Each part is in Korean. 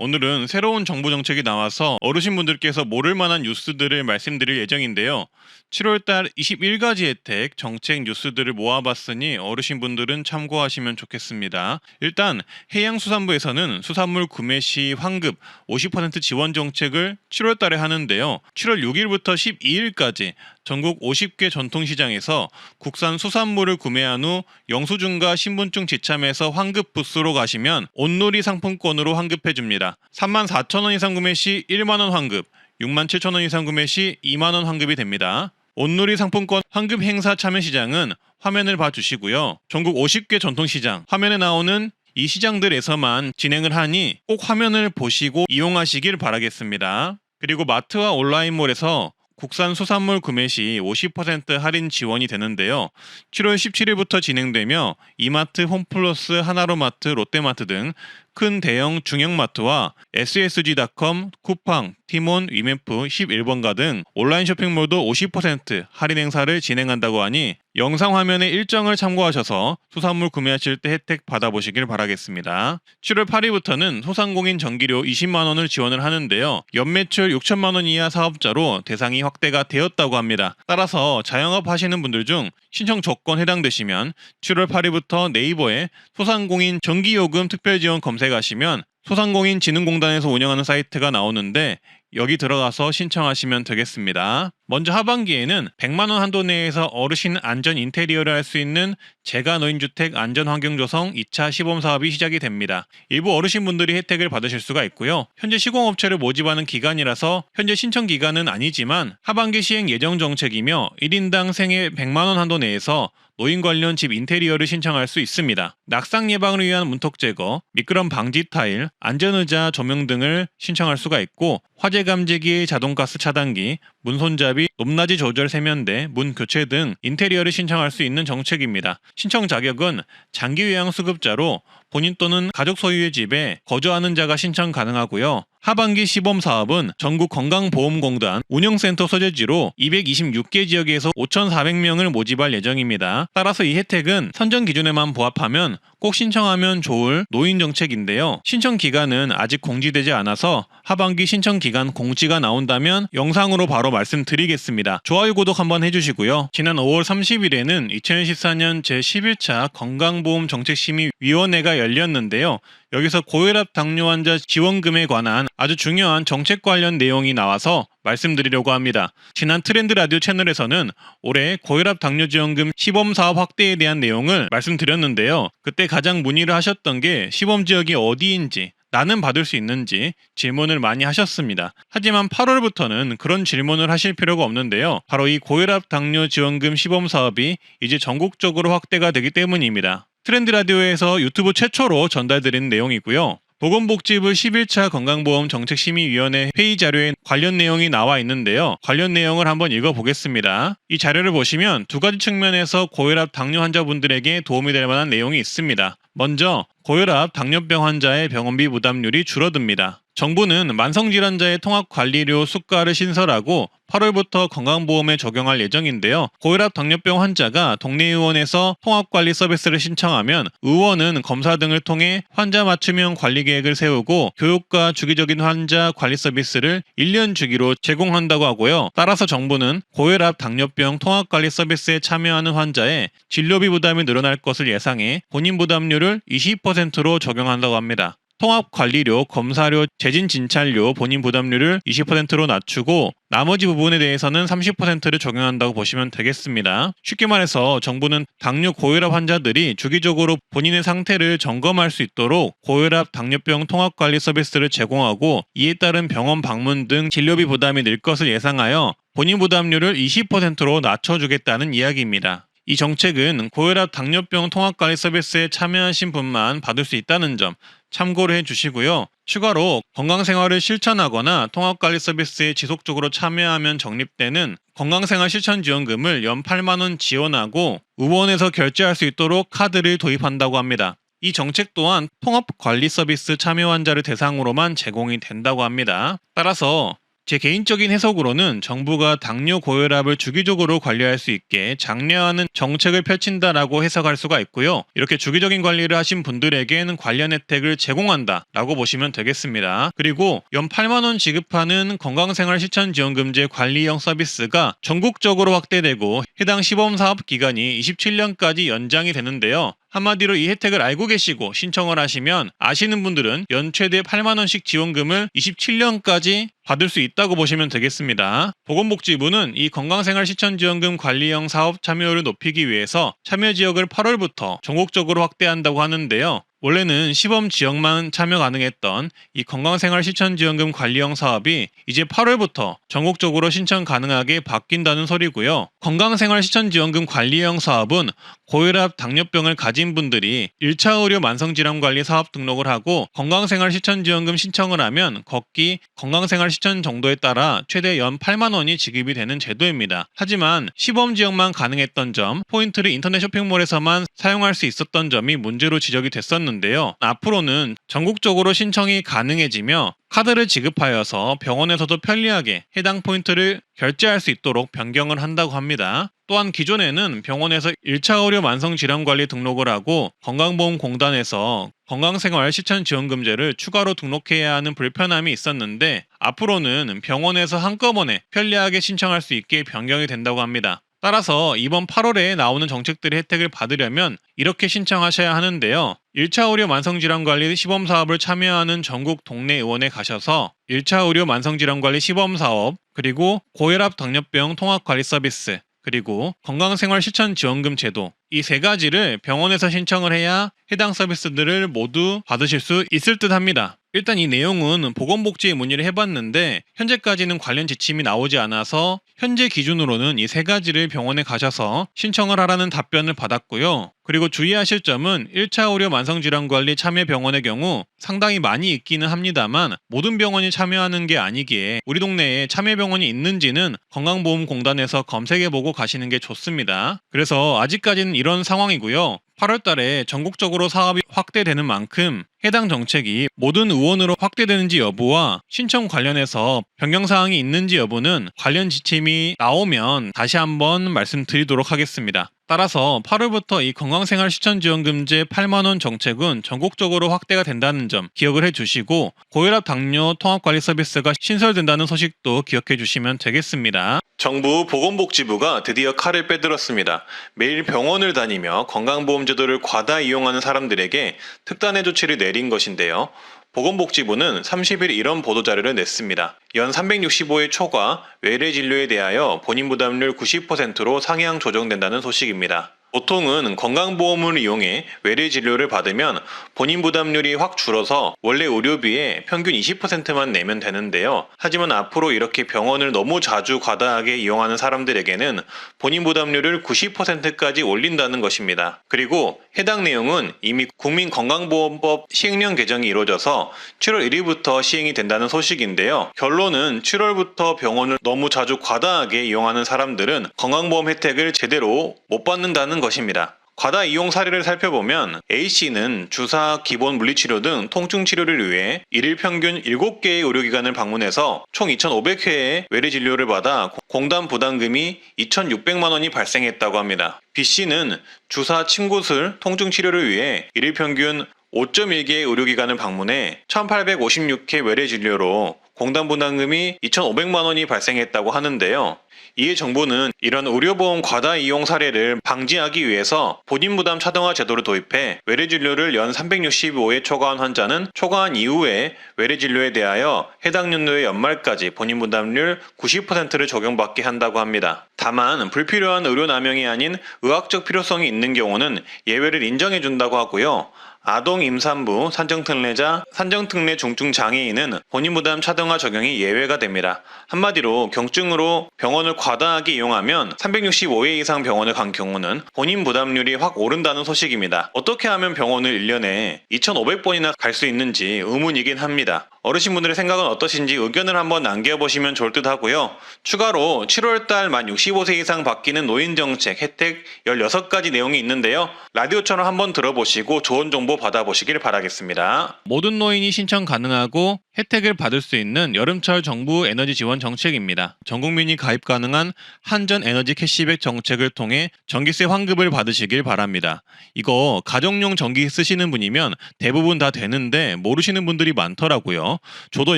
오늘은 새로운 정부 정책이 나와서 어르신분들께서 모를 만한 뉴스들을 말씀드릴 예정인데요. 7월달 21가지 혜택 정책 뉴스들을 모아봤으니 어르신분들은 참고하시면 좋겠습니다. 일단 해양수산부에서는 수산물 구매 시 환급 50% 지원 정책을 7월달에 하는데요. 7월 6일부터 12일까지 전국 50개 전통시장에서 국산 수산물을 구매한 후 영수증과 신분증 지참해서 환급 부스로 가시면 온누리 상품권으로 환급해줍니다. 34,000원 이상 구매 시 1만원 환급, 67,000원 이상 구매 시 2만원 환급이 됩니다. 온누리 상품권 환급 행사 참여 시장은 화면을 봐주시고요. 전국 50개 전통시장, 화면에 나오는 이 시장들에서만 진행을 하니 꼭 화면을 보시고 이용하시길 바라겠습니다. 그리고 마트와 온라인몰에서 국산 수산물 구매 시 50% 할인 지원이 되는데요. 7월 17일부터 진행되며 이마트, 홈플러스, 하나로마트, 롯데마트 등 큰 대형 중형마트와 ssg.com, 쿠팡, 티몬, 위메프, 11번가 등 온라인 쇼핑몰도 50% 할인 행사를 진행한다고 하니 영상 화면의 일정을 참고하셔서 수산물 구매하실 때 혜택 받아보시길 바라겠습니다. 7월 8일부터는 소상공인 전기료 20만원을 지원을 하는데요. 연매출 6천만원 이하 사업자로 대상이 확대가 되었다고 합니다. 따라서 자영업 하시는 분들 중 신청 조건 해당되시면 7월 8일부터 네이버에 소상공인 전기요금 특별지원 검색하시면 소상공인진흥공단에서 운영하는 사이트가 나오는데 여기 들어가서 신청하시면 되겠습니다. 먼저 하반기에는 100만원 한도 내에서 어르신 안전 인테리어를 할 수 있는 재가노인주택 안전환경조성 2차 시범사업이 시작이 됩니다. 일부 어르신분들이 혜택을 받으실 수가 있고요. 현재 시공업체를 모집하는 기간이라서 현재 신청 기간은 아니지만 하반기 시행 예정 정책이며 1인당 생애 100만원 한도 내에서 노인 관련 집 인테리어를 신청할 수 있습니다. 낙상 예방을 위한 문턱 제거, 미끄럼 방지 타일, 안전의자 조명 등을 신청할 수가 있고 화재 감지기, 자동가스 차단기, 문 손잡이, 높낮이 조절 세면대, 문 교체 등 인테리어를 신청할 수 있는 정책입니다. 신청 자격은 장기 요양 수급자로 본인 또는 가족 소유의 집에 거주하는 자가 신청 가능하고요. 하반기 시범 사업은 전국 건강보험공단 운영센터 소재지로 226개 지역에서 5,400명을 모집할 예정입니다. 따라서 이 혜택은 선정 기준에만 부합하면 꼭 신청하면 좋을 노인 정책인데요. 신청 기간은 아직 공지되지 않아서 하반기 신청 기간 공지가 나온다면 영상으로 바로 말씀드리겠습니다. 좋아요, 구독 한번 해주시고요. 지난 5월 30일에는 2014년 제11차 건강보험정책심의위원회가 열렸는데요. 여기서 고혈압 당뇨 환자 지원금에 관한 아주 중요한 정책 관련 내용이 나와서 말씀드리려고 합니다. 지난 트렌드 라디오 채널에서는 올해 고혈압 당뇨 지원금 시범 사업 확대에 대한 내용을 말씀드렸는데요. 그때 가장 문의를 하셨던 게 시범 지역이 어디인지, 나는 받을 수 있는지 질문을 많이 하셨습니다. 하지만 8월부터는 그런 질문을 하실 필요가 없는데요. 바로 이 고혈압 당뇨 지원금 시범 사업이 이제 전국적으로 확대가 되기 때문입니다. 트렌드 라디오에서 유튜브 최초로 전달드린 내용이고요. 보건복지부 11차 건강보험 정책심의위원회 회의 자료에 관련 내용이 나와 있는데요. 관련 내용을 한번 읽어보겠습니다. 이 자료를 보시면 두 가지 측면에서 고혈압 당뇨 환자분들에게 도움이 될 만한 내용이 있습니다. 먼저 고혈압 당뇨병 환자의 병원비 부담률이 줄어듭니다. 정부는 만성질환자의 통합관리료 수가를 신설하고 8월부터 건강보험에 적용할 예정인데요. 고혈압 당뇨병 환자가 동네 의원에서 통합관리 서비스를 신청하면 의원은 검사 등을 통해 환자 맞춤형 관리 계획을 세우고 교육과 주기적인 환자 관리 서비스를 1년 주기로 제공한다고 하고요. 따라서 정부는 고혈압 당뇨병 통합관리 서비스에 참여하는 환자의 진료비 부담이 늘어날 것을 예상해 본인 부담률을 20%로 적용한다고 합니다. 통합관리료, 검사료, 재진진찰료 본인 부담률을 20%로 낮추고 나머지 부분에 대해서는 30%를 적용한다고 보시면 되겠습니다. 쉽게 말해서 정부는 당뇨 고혈압 환자들이 주기적으로 본인의 상태를 점검할 수 있도록 고혈압 당뇨병 통합관리 서비스를 제공하고 이에 따른 병원 방문 등 진료비 부담이 늘 것을 예상하여 본인 부담률을 20%로 낮춰주겠다는 이야기입니다. 이 정책은 고혈압 당뇨병 통합관리 서비스에 참여하신 분만 받을 수 있다는 점 참고를 해주시고요. 추가로 건강생활을 실천하거나 통합관리 서비스에 지속적으로 참여하면 적립되는 건강생활 실천지원금을 연 8만원 지원하고 의원에서 결제할 수 있도록 카드를 도입한다고 합니다. 이 정책 또한 통합관리 서비스 참여 환자를 대상으로만 제공이 된다고 합니다. 따라서 제 개인적인 해석으로는 정부가 당뇨 고혈압을 주기적으로 관리할 수 있게 장려하는 정책을 펼친다라고 해석할 수가 있고요. 이렇게 주기적인 관리를 하신 분들에게는 관련 혜택을 제공한다라고 보시면 되겠습니다. 그리고 연 8만 원 지급하는 건강생활실천지원금제 관리형 서비스가 전국적으로 확대되고 해당 시범사업 기간이 27년까지 연장이 되는데요. 한마디로 이 혜택을 알고 계시고 신청을 하시면 아시는 분들은 연 최대 8만 원씩 지원금을 27년까지 받을 수 있다고 보시면 되겠습니다. 보건복지부는 이 건강생활실천지원금 관리형 사업 참여율을 높이기 위해서 참여 지역을 8월부터 전국적으로 확대한다고 하는데요. 원래는 시범 지역만 참여 가능했던 이 건강생활실천지원금 관리형 사업이 이제 8월부터 전국적으로 신청 가능하게 바뀐다는 소리고요. 건강생활실천지원금 관리형 사업은 고혈압, 당뇨병을 가진 분들이 1차 의료 만성질환관리 사업 등록을 하고 건강생활실천지원금 신청을 하면 걷기, 건강생활실천 정도에 따라 최대 연 8만 원이 지급이 되는 제도입니다. 하지만 시범 지역만 가능했던 점, 포인트를 인터넷 쇼핑몰에서만 사용할 수 있었던 점이 문제로 지적이 됐었는데요. 앞으로는 전국적으로 신청이 가능해지며 카드를 지급하여서 병원에서도 편리하게 해당 포인트를 결제할 수 있도록 변경을 한다고 합니다. 또한 기존에는 병원에서 1차 의료 만성질환관리 등록을 하고 건강보험공단에서 건강생활실천지원금제를 추가로 등록해야 하는 불편함이 있었는데 앞으로는 병원에서 한꺼번에 편리하게 신청할 수 있게 변경이 된다고 합니다. 따라서 이번 8월에 나오는 정책들의 혜택을 받으려면 이렇게 신청하셔야 하는데요. 1차 의료 만성질환관리 시범사업을 참여하는 전국 동네 의원에 가셔서 1차 의료 만성질환관리 시범사업, 그리고 고혈압 당뇨병 통합관리 서비스, 그리고 건강생활실천지원금 제도, 이 세 가지를 병원에서 신청을 해야 해당 서비스들을 모두 받으실 수 있을 듯 합니다. 일단 이 내용은 보건복지에 문의를 해봤는데 현재까지는 관련 지침이 나오지 않아서 현재 기준으로는 이 세 가지를 병원에 가셔서 신청을 하라는 답변을 받았고요. 그리고 주의하실 점은 1차 의료 만성질환관리 참여 병원의 경우 상당히 많이 있기는 합니다만 모든 병원이 참여하는 게 아니기에 우리 동네에 참여 병원이 있는지는 건강보험공단에서 검색해보고 가시는 게 좋습니다. 그래서 아직까지는 이런 상황이고요. 8월 달에 전국적으로 사업이 확대되는 만큼 해당 정책이 모든 의원으로 확대되는지 여부와 신청 관련해서 변경사항이 있는지 여부는 관련 지침이 나오면 다시 한번 말씀드리도록 하겠습니다. 따라서 8월부터 이 건강생활실천지원금제 8만원 정책은 전국적으로 확대가 된다는 점 기억을 해주시고 고혈압 당뇨 통합관리 서비스가 신설된다는 소식도 기억해 주시면 되겠습니다. 정부 보건복지부가 드디어 칼을 빼들었습니다. 매일 병원을 다니며 건강보험제도를 과다 이용하는 사람들에게 특단의 조치를 내린 것인데요. 보건복지부는 30일 이런 보도자료를 냈습니다. 연 365일 초과 외래 진료에 대하여 본인 부담률 90%로 상향 조정된다는 소식입니다. 보통은 건강보험을 이용해 외래 진료를 받으면 본인 부담률이 확 줄어서 원래 의료비의 평균 20%만 내면 되는데요. 하지만 앞으로 이렇게 병원을 너무 자주 과다하게 이용하는 사람들에게는 본인 부담률을 90%까지 올린다는 것입니다. 그리고 해당 내용은 이미 국민건강보험법 시행령 개정이 이루어져서 7월 1일부터 시행이 된다는 소식인데요. 결론은 7월부터 병원을 너무 자주 과다하게 이용하는 사람들은 건강보험 혜택을 제대로 못 받는다는 것입니다. 과다 이용 사례를 살펴보면 A씨는 주사, 기본 물리치료 등 통증 치료를 위해 일일 평균 7개의 의료기관을 방문해서 총 2,500회의 외래 진료를 받아 공단 부담금이 2,600만 원이 발생했다고 합니다. B씨는 주사, 침구술, 통증 치료를 위해 일일 평균 5.1개의 의료기관을 방문해 1,856회 외래 진료로 공단 부담금이 2,500만 원이 발생했다고 하는데요. 이에 정부는 이런 의료보험 과다 이용 사례를 방지하기 위해서 본인 부담 차등화 제도를 도입해 외래 진료를 연 365회 초과한 환자는 초과한 이후에 외래 진료에 대하여 해당 연도의 연말까지 본인 부담률 90%를 적용받게 한다고 합니다. 다만 불필요한 의료 남용이 아닌 의학적 필요성이 있는 경우는 예외를 인정해준다고 하고요. 아동 임산부, 산정특례자, 산정특례 중증 장애인은 본인 부담 차등화 적용이 예외가 됩니다. 한마디로 경증으로 병원을 과다하게 이용하면 365회 이상 병원을 간 경우는 본인 부담률이 확 오른다는 소식입니다. 어떻게 하면 병원을 1년에 2,500번이나 갈 수 있는지 의문이긴 합니다. 어르신분들의 생각은 어떠신지 의견을 한번 남겨보시면 좋을 듯 하고요. 추가로 7월달 만 65세 이상 바뀌는 노인정책 혜택 16가지 내용이 있는데요. 라디오처럼 한번 들어보시고 좋은 정보 받아보시길 바라겠습니다. 모든 노인이 신청 가능하고 혜택을 받을 수 있는 여름철 정부 에너지 지원 정책입니다. 전 국민이 가입 가능한 한전 에너지 캐시백 정책을 통해 전기세 환급을 받으시길 바랍니다. 이거 가정용 전기 쓰시는 분이면 대부분 다 되는데 모르시는 분들이 많더라고요. 저도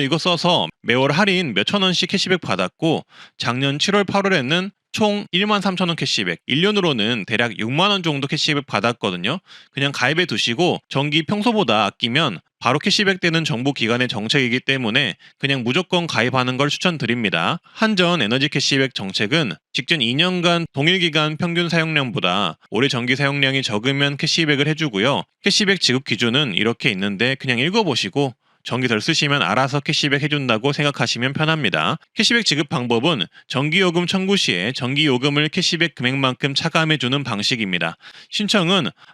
이거 써서 매월 할인 몇천 원씩 캐시백 받았고 작년 7월 8월에는 총 13,000원 캐시백, 1년으로는 대략 6만원 정도 캐시백 받았거든요. 그냥 가입해 두시고 전기 평소보다 아끼면 바로 캐시백 되는 정부 기관의 정책이기 때문에 그냥 무조건 가입하는 걸 추천드립니다. 한전 에너지 캐시백 정책은 직전 2년간 동일 기간 평균 사용량보다 올해 전기 사용량이 적으면 캐시백을 해주고요. 캐시백 지급 기준은 이렇게 있는데 그냥 읽어보시고 전기 덜 쓰시면 알아서 캐시백 해준다고 생각하시면 편합니다. 캐시백 지급 방법은 전기요금 청구 시에 전기요금을 캐시백 금액만큼 차감해주는 방식입니다.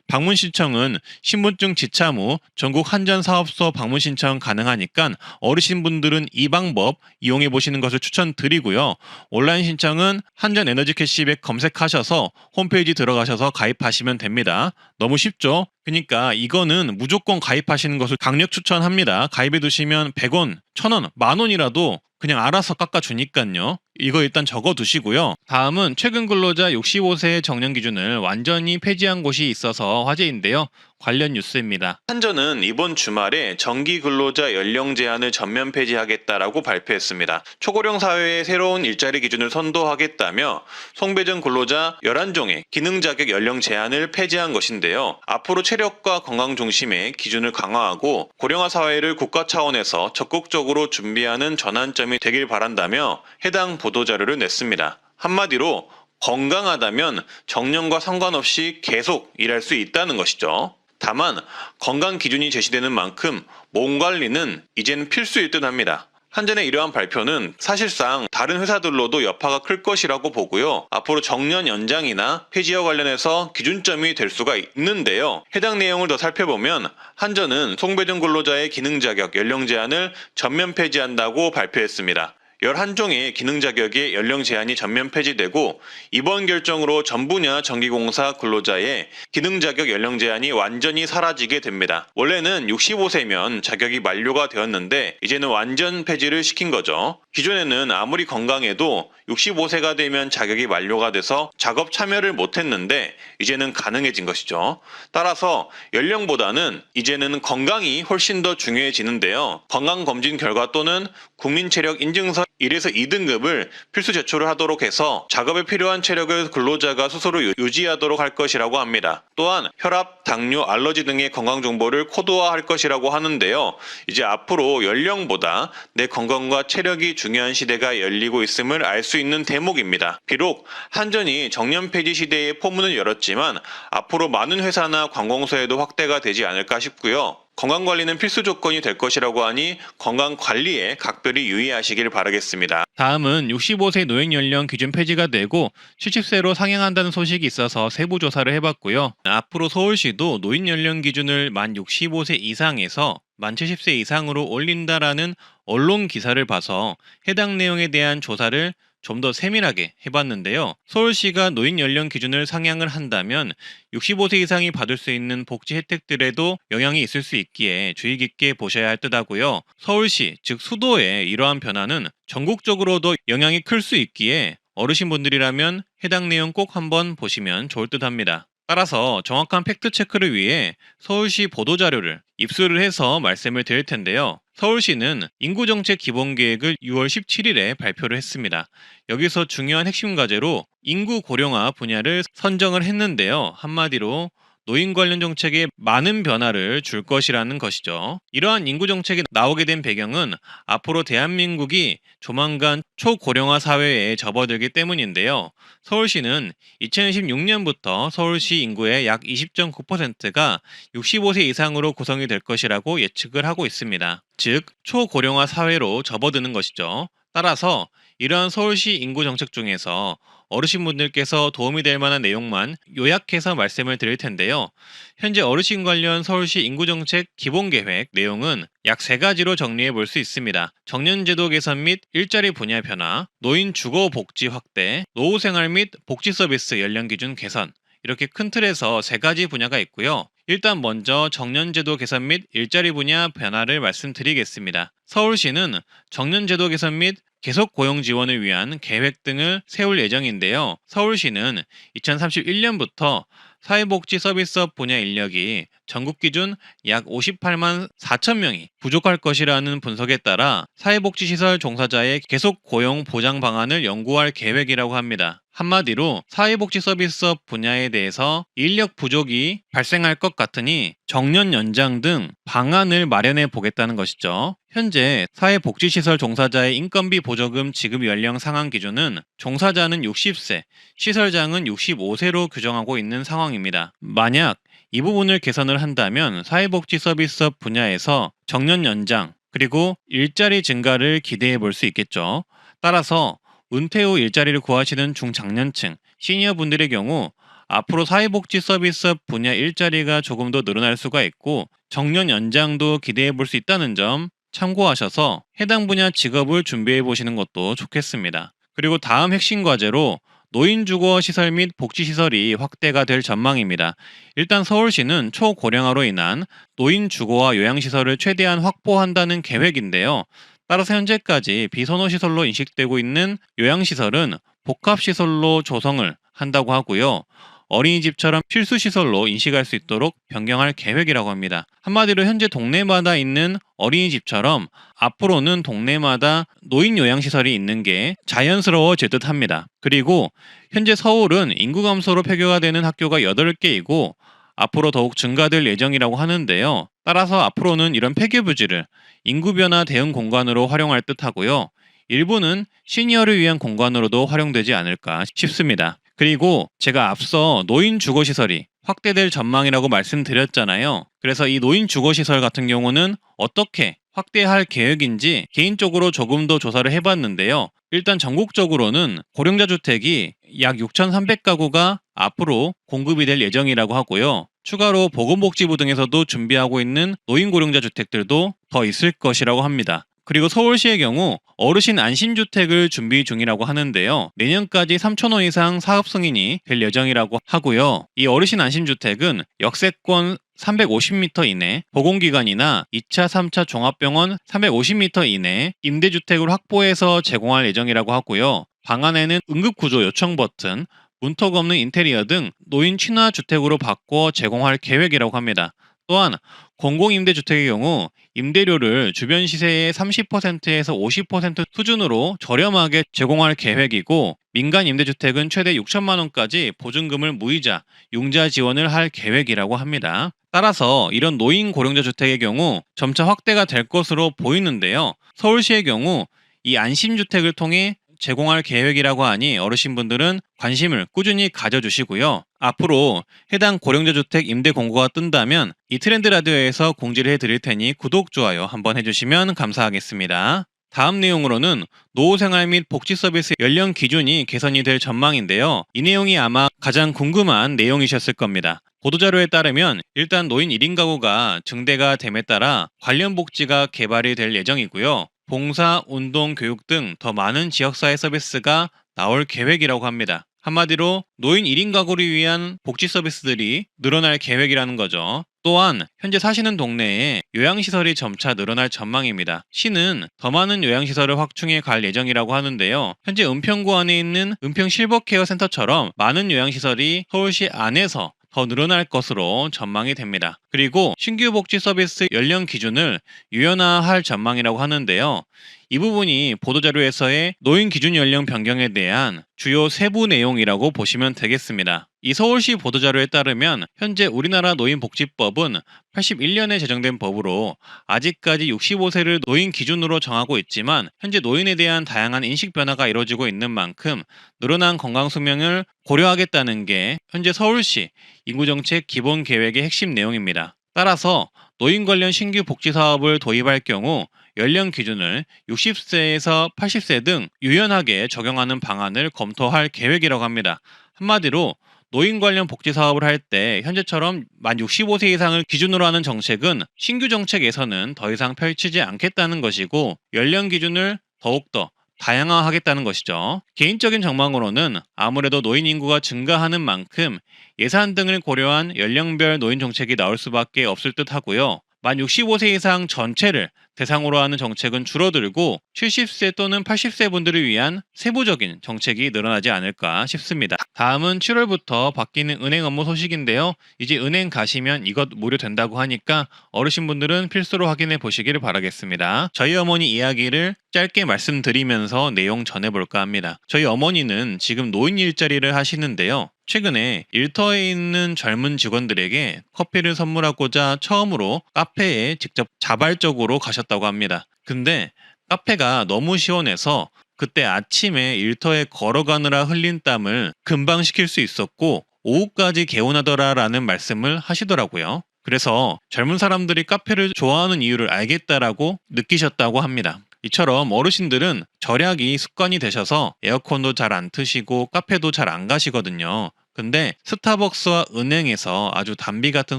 방문 신청은 신분증 지참 후 전국 한전사업소 방문 신청 가능하니까 어르신분들은 이 방법 이용해 보시는 것을 추천드리고요. 온라인 신청은 한전 에너지 캐시백 검색하셔서 홈페이지 들어가셔서 가입하시면 됩니다. 너무 쉽죠? 그러니까 이거는 무조건 가입하시는 것을 강력 추천합니다. 가입해 두시면 100원, 1000원, 만원이라도 그냥 알아서 깎아주니까요. 이거 일단 적어 두시고요. 다음은 최근 근로자 65세 정년 기준을 완전히 폐지한 곳이 있어서 화제인데요. 관련 뉴스입니다. 한전은 이번 주말에 정기 근로자 연령 제한을 전면 폐지하겠다라고 발표했습니다. 초고령 사회의 새로운 일자리 기준을 선도하겠다며 송배전 근로자 11종의 기능 자격 연령 제한을 폐지한 것인데요. 앞으로 체력과 건강 중심의 기준을 강화하고 고령화 사회를 국가 차원에서 적극적으로 준비하는 전환점이 되길 바란다며 해당 보도자료를 냈습니다. 한마디로 건강하다면 정년과 상관없이 계속 일할 수 있다는 것이죠. 다만 건강 기준이 제시되는 만큼 몸 관리는 이제는 필수일 듯 합니다. 한전의 이러한 발표는 사실상 다른 회사들로도 여파가 클 것이라고 보고요. 앞으로 정년 연장이나 폐지와 관련해서 기준점이 될 수가 있는데요. 해당 내용을 더 살펴보면 한전은 송배전 근로자의 기능 자격 연령 제한을 전면 폐지한다고 발표했습니다. 11종의 기능 자격의 연령 제한이 전면 폐지되고 이번 결정으로 전 분야 전기공사 근로자의 기능 자격 연령 제한이 완전히 사라지게 됩니다. 원래는 65세면 자격이 만료가 되었는데 이제는 완전 폐지를 시킨 거죠. 기존에는 아무리 건강해도 65세가 되면 자격이 만료가 돼서 작업 참여를 못했는데 이제는 가능해진 것이죠. 따라서 연령보다는 이제는 건강이 훨씬 더 중요해지는데요. 건강검진 결과 또는 국민체력 인증서 1에서 2등급을 필수 제출을 하도록 해서 작업에 필요한 체력을 근로자가 스스로 유지하도록 할 것이라고 합니다. 또한 혈압, 당뇨, 알러지 등의 건강 정보를 코드화할 것이라고 하는데요. 이제 앞으로 연령보다 내 건강과 체력이 중요한 시대가 열리고 있음을 알 수 있는 대목입니다. 비록 한전이 정년 폐지 시대에 포문을 열었지만 앞으로 많은 회사나 관공서에도 확대가 되지 않을까 싶고요. 건강관리는 필수 조건이 될 것이라고 하니 건강관리에 각별히 유의하시길 바라겠습니다. 다음은 65세 노획연령 기준 폐지가 되고 70세로 상향한다는 소식이 있어서 세부 조사를 해봤고요. 앞으로 서울시도 노인연령 기준을 만 65세 이상에서 만 70세 이상으로 올린다라는 언론 기사를 봐서 해당 내용에 대한 조사를 좀 더 세밀하게 해봤는데요. 서울시가 노인 연령 기준을 상향을 한다면 65세 이상이 받을 수 있는 복지 혜택들에도 영향이 있을 수 있기에 주의 깊게 보셔야 할 듯하고요. 서울시, 즉 수도의 이러한 변화는 전국적으로도 영향이 클 수 있기에 어르신분들이라면 해당 내용 꼭 한번 보시면 좋을 듯합니다. 따라서 정확한 팩트체크를 위해 서울시 보도자료를 입수를 해서 말씀을 드릴 텐데요. 서울시는 인구정책 기본계획을 6월 17일에 발표를 했습니다. 여기서 중요한 핵심 과제로 인구 고령화 분야를 선정을 했는데요. 한마디로 노인 관련 정책에 많은 변화를 줄 것이라는 것이죠. 이러한 인구 정책이 나오게 된 배경은 앞으로 대한민국이 조만간 초고령화 사회에 접어들기 때문인데요. 서울시는 2016년부터 서울시 인구의 약 20.9%가 65세 이상으로 구성이 될 것이라고 예측을 하고 있습니다. 즉, 초고령화 사회로 접어드는 것이죠. 따라서 이러한 서울시 인구 정책 중에서 어르신분들께서 도움이 될 만한 내용만 요약해서 말씀을 드릴 텐데요. 현재 어르신 관련 서울시 인구정책 기본계획 내용은 약 3가지로 정리해 볼 수 있습니다. 정년제도 개선 및 일자리 분야 변화, 노인 주거 복지 확대, 노후생활 및 복지 서비스 연령 기준 개선, 이렇게 큰 틀에서 3가지 분야가 있고요. 일단 먼저 정년제도 개선 및 일자리 분야 변화를 말씀드리겠습니다. 서울시는 정년제도 개선 및 계속 고용 지원을 위한 계획 등을 세울 예정인데요. 서울시는 2031년부터 사회복지 서비스업 분야 인력이 전국 기준 약 58만 4천 명이 부족할 것이라는 분석에 따라 사회복지시설 종사자의 계속 고용 보장 방안을 연구할 계획이라고 합니다. 한마디로 사회복지 서비스업 분야에 대해서 인력 부족이 발생할 것 같으니 정년 연장 등 방안을 마련해 보겠다는 것이죠. 현재 사회복지시설 종사자의 인건비 보조금 지급 연령 상한 기준은 종사자는 60세, 시설장은 65세로 규정하고 있는 상황입니다. 만약 이 부분을 개선을 한다면 사회복지 서비스업 분야에서 정년 연장 그리고 일자리 증가를 기대해 볼 수 있겠죠. 따라서 은퇴 후 일자리를 구하시는 중장년층, 시니어분들의 경우 앞으로 사회복지 서비스업 분야 일자리가 조금 더 늘어날 수가 있고 정년 연장도 기대해 볼 수 있다는 점 참고하셔서 해당 분야 직업을 준비해 보시는 것도 좋겠습니다. 그리고 다음 핵심 과제로 노인주거시설 및 복지시설이 확대가 될 전망입니다. 일단 서울시는 초고령화로 인한 노인주거와 요양시설을 최대한 확보한다는 계획인데요. 따라서 현재까지 비선호시설로 인식되고 있는 요양시설은 복합시설로 조성을 한다고 하고요. 어린이집처럼 필수시설로 인식할 수 있도록 변경할 계획이라고 합니다. 한마디로 현재 동네마다 있는 어린이집처럼 앞으로는 동네마다 노인 요양시설이 있는 게 자연스러워질 듯 합니다. 그리고 현재 서울은 인구 감소로 폐교가 되는 학교가 8개이고 앞으로 더욱 증가될 예정이라고 하는데요. 따라서 앞으로는 이런 폐교 부지를 인구 변화 대응 공간으로 활용할 듯 하고요. 일부는 시니어를 위한 공간으로도 활용되지 않을까 싶습니다. 그리고 제가 앞서 노인 주거시설이 확대될 전망이라고 말씀드렸잖아요. 그래서 이 노인 주거시설 같은 경우는 어떻게 확대할 계획인지 개인적으로 조금 더 조사를 해봤는데요. 일단 전국적으로는 고령자 주택이 약 6,300가구가 앞으로 공급이 될 예정이라고 하고요. 추가로 보건복지부 등에서도 준비하고 있는 노인 고령자 주택들도 더 있을 것이라고 합니다. 그리고 서울시의 경우 어르신 안심주택을 준비 중이라고 하는데요. 내년까지 3,000호 이상 사업 승인이 될 예정이라고 하고요. 이 어르신 안심주택은 역세권 350m 이내, 보건기관이나 2차, 3차 종합병원 350m 이내 임대주택을 확보해서 제공할 예정이라고 하고요. 방안에는 응급구조 요청 버튼, 문턱 없는 인테리어 등 노인 친화 주택으로 바꿔 제공할 계획이라고 합니다. 또한 공공임대주택의 경우 임대료를 주변 시세의 30%에서 50% 수준으로 저렴하게 제공할 계획이고 민간 임대주택은 최대 6천만 원까지 보증금을 무이자, 융자 지원을 할 계획이라고 합니다. 따라서 이런 노인 고령자 주택의 경우 점차 확대가 될 것으로 보이는데요. 서울시의 경우 이 안심주택을 통해 제공할 계획이라고 하니 어르신분들은 관심을 꾸준히 가져주시고요. 앞으로 해당 고령자 주택 임대 공고가 뜬다면 이 트렌드 라디오에서 공지를 해드릴 테니 구독, 좋아요 한번 해주시면 감사하겠습니다. 다음 내용으로는 노후생활 및 복지 서비스 연령 기준이 개선이 될 전망인데요. 이 내용이 아마 가장 궁금한 내용이셨을 겁니다. 보도자료에 따르면 일단 노인 1인 가구가 증대가 됨에 따라 관련 복지가 개발이 될 예정이고요. 봉사, 운동, 교육 등 더 많은 지역사회 서비스가 나올 계획이라고 합니다. 한마디로 노인 1인 가구를 위한 복지 서비스들이 늘어날 계획이라는 거죠. 또한 현재 사시는 동네에 요양시설이 점차 늘어날 전망입니다. 시는 더 많은 요양시설을 확충해 갈 예정이라고 하는데요. 현재 은평구 안에 있는 은평 실버케어 센터처럼 많은 요양시설이 서울시 안에서 더 늘어날 것으로 전망이 됩니다. 그리고 신규 복지 서비스 연령 기준을 유연화할 전망이라고 하는데요. 이 부분이 보도자료에서의 노인 기준 연령 변경에 대한 주요 세부 내용이라고 보시면 되겠습니다. 이 서울시 보도자료에 따르면 현재 우리나라 노인복지법은 81년에 제정된 법으로 아직까지 65세를 노인 기준으로 정하고 있지만 현재 노인에 대한 다양한 인식 변화가 이루어지고 있는 만큼 늘어난 건강수명을 고려하겠다는 게 현재 서울시 인구정책 기본계획의 핵심 내용입니다. 따라서 노인 관련 신규 복지 사업을 도입할 경우 연령 기준을 60세에서 80세 등 유연하게 적용하는 방안을 검토할 계획이라고 합니다. 한마디로 노인 관련 복지 사업을 할 때 현재처럼 만 65세 이상을 기준으로 하는 정책은 신규 정책에서는 더 이상 펼치지 않겠다는 것이고 연령 기준을 더욱더 다양화하겠다는 것이죠. 개인적인 전망으로는 아무래도 노인 인구가 증가하는 만큼 예산 등을 고려한 연령별 노인 정책이 나올 수밖에 없을 듯 하고요. 만 65세 이상 전체를 대상으로 하는 정책은 줄어들고 70세 또는 80세 분들을 위한 세부적인 정책이 늘어나지 않을까 싶습니다. 다음은 7월부터 바뀌는 은행 업무 소식인데요. 이제 은행 가시면 이것 무료된다고 하니까 어르신분들은 필수로 확인해 보시기를 바라겠습니다. 저희 어머니 이야기를 짧게 말씀드리면서 내용 전해볼까 합니다. 저희 어머니는 지금 노인 일자리를 하시는데요. 최근에 일터에 있는 젊은 직원들에게 커피를 선물하고자 처음으로 카페에 직접 자발적으로 가셨다고 합니다. 근데 카페가 너무 시원해서 그때 아침에 일터에 걸어가느라 흘린 땀을 금방 식힐 수 있었고 오후까지 개운하더라라는 말씀을 하시더라고요. 그래서 젊은 사람들이 카페를 좋아하는 이유를 알겠다라고 느끼셨다고 합니다. 이처럼 어르신들은 절약이 습관이 되셔서 에어컨도 잘 안 트시고 카페도 잘 안 가시거든요. 근데 스타벅스와 은행에서 아주 단비 같은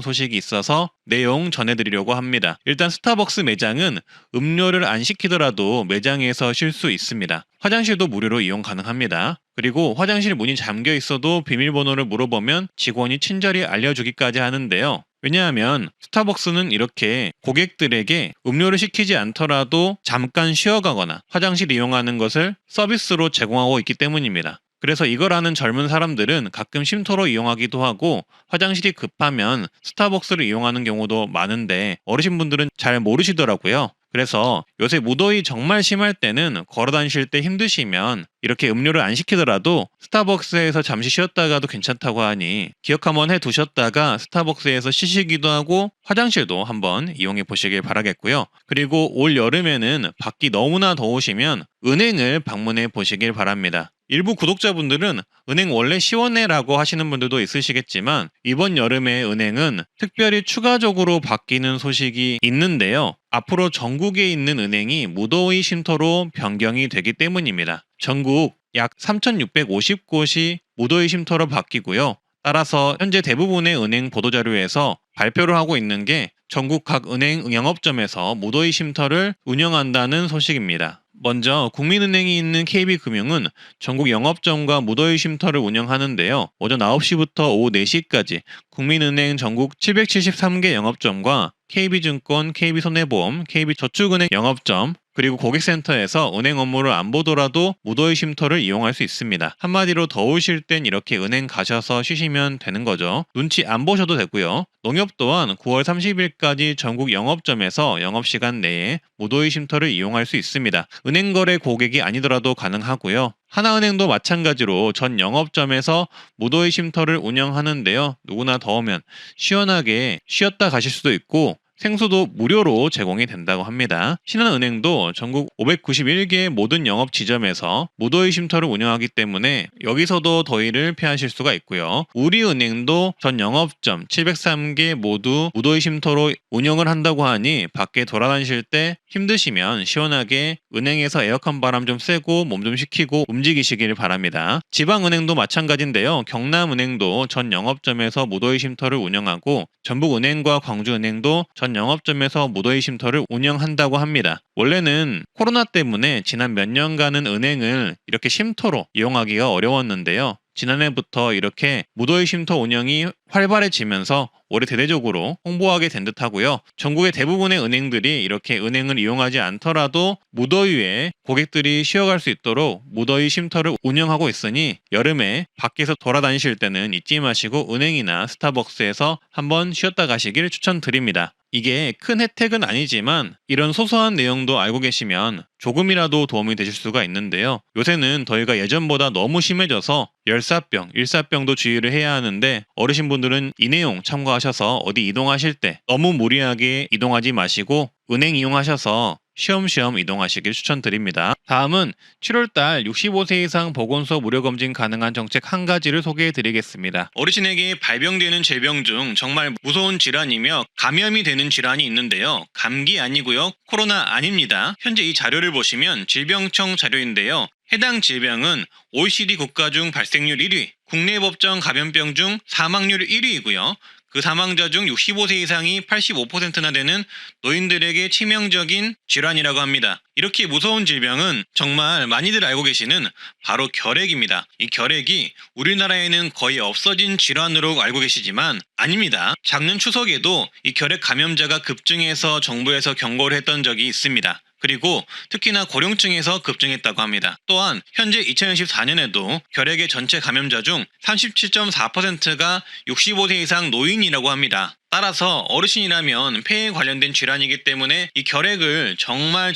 소식이 있어서 내용 전해드리려고 합니다. 일단 스타벅스 매장은 음료를 안 시키더라도 매장에서 쉴 수 있습니다. 화장실도 무료로 이용 가능합니다. 그리고 화장실 문이 잠겨 있어도 비밀번호를 물어보면 직원이 친절히 알려주기까지 하는데요. 왜냐하면 스타벅스는 이렇게 고객들에게 음료를 시키지 않더라도 잠깐 쉬어가거나 화장실 이용하는 것을 서비스로 제공하고 있기 때문입니다. 그래서 이걸 아는 젊은 사람들은 가끔 쉼터로 이용하기도 하고 화장실이 급하면 스타벅스를 이용하는 경우도 많은데 어르신분들은 잘 모르시더라고요. 그래서 요새 무더위 정말 심할 때는 걸어 다니실 때 힘드시면 이렇게 음료를 안 시키더라도 스타벅스에서 잠시 쉬었다가도 괜찮다고 하니 기억 한번 해 두셨다가 스타벅스에서 쉬시기도 하고 화장실도 한번 이용해 보시길 바라겠고요. 그리고 올 여름에는 밖이 너무나 더우시면 은행을 방문해 보시길 바랍니다. 일부 구독자분들은 은행 원래 시원해라고 하시는 분들도 있으시겠지만 이번 여름에 은행은 특별히 추가적으로 바뀌는 소식이 있는데요. 앞으로 전국에 있는 은행이 무더위 쉼터로 변경이 되기 때문입니다. 전국 약 3,650곳이 무더위 쉼터로 바뀌고요. 따라서 현재 대부분의 은행 보도자료에서 발표를 하고 있는 게 전국 각 은행 영업점에서 무더위 쉼터를 운영한다는 소식입니다. 먼저 국민은행이 있는 KB금융은 전국 영업점과 무더위 쉼터를 운영하는데요. 오전 9시부터 오후 4시까지 국민은행 전국 773개 영업점과 KB증권, KB손해보험, KB저축은행 영업점, 그리고 고객센터에서 은행 업무를 안 보더라도 무더위 쉼터를 이용할 수 있습니다. 한마디로 더우실 땐 이렇게 은행 가셔서 쉬시면 되는 거죠. 눈치 안 보셔도 되고요. 농협 또한 9월 30일까지 전국 영업점에서 영업시간 내에 무더위 쉼터를 이용할 수 있습니다. 은행 거래 고객이 아니더라도 가능하고요. 하나은행도 마찬가지로 전 영업점에서 무더위 쉼터를 운영하는데요. 누구나 더우면 시원하게 쉬었다 가실 수도 있고 생수도 무료로 제공이 된다고 합니다. 신한은행도 전국 591개의 모든 영업 지점에서 무더위 쉼터를 운영하기 때문에 여기서도 더위를 피하실 수가 있고요. 우리은행도 전 영업점 703개 모두 무더위 쉼터로 운영을 한다고 하니 밖에 돌아다니실 때 힘드시면 시원하게 은행에서 에어컨 바람 좀 쐬고 몸 좀 식히고 움직이시길 바랍니다. 지방은행도 마찬가지인데요. 경남은행도 전 영업점에서 무더위 쉼터를 운영하고 전북은행과 광주은행도 전 영업점에서 무더위 쉼터를 운영한다고 합니다. 원래는 코로나 때문에 지난 몇 년간은 은행을 이렇게 쉼터로 이용하기가 어려웠는데요. 지난해부터 이렇게 무더위 쉼터 운영이 활발해지면서 올해 대대적으로 홍보하게 된 듯하고요. 전국의 대부분의 은행들이 이렇게 은행을 이용하지 않더라도 무더위에 고객들이 쉬어갈 수 있도록 무더위 쉼터를 운영하고 있으니 여름에 밖에서 돌아다니실 때는 잊지 마시고 은행이나 스타벅스에서 한번 쉬었다 가시길 추천드립니다. 이게 큰 혜택은 아니지만 이런 소소한 내용도 알고 계시면 조금이라도 도움이 되실 수가 있는데요. 요새는 더위가 예전보다 너무 심해져서 열사병, 일사병도 주의를 해야 하는데 어르신분들은 이 내용 참고하셔서 어디 이동하실 때 너무 무리하게 이동하지 마시고 은행 이용하셔서 쉬엄쉬엄 이동하시길 추천드립니다. 다음은 7월달 65세 이상 보건소 무료검진 가능한 정책 한 가지를 소개해드리겠습니다. 어르신에게 발병되는 질병 중 정말 무서운 질환이며 감염이 되는 질환이 있는데요. 감기 아니고요. 코로나 아닙니다. 현재 이 자료를 보시면 질병청 자료인데요. 해당 질병은 OECD 국가 중 발생률 1위, 국내 법정 감염병 중 사망률 1위이고요. 그 사망자 중 65세 이상이 85%나 되는 노인들에게 치명적인 질환이라고 합니다. 이렇게 무서운 질병은 정말 많이들 알고 계시는 바로 결핵입니다. 이 결핵이 우리나라에는 거의 없어진 질환으로 알고 계시지만 아닙니다. 작년 추석에도 이 결핵 감염자가 급증해서 정부에서 경고를 했던 적이 있습니다. 그리고 특히나 고령층에서 급증했다고 합니다. 또한 현재 2024년에도 결핵의 전체 감염자 중 37.4%가 65세 이상 노인이라고 합니다. 따라서 어르신이라면 폐에 관련된 질환이기 때문에 이 결핵을 정말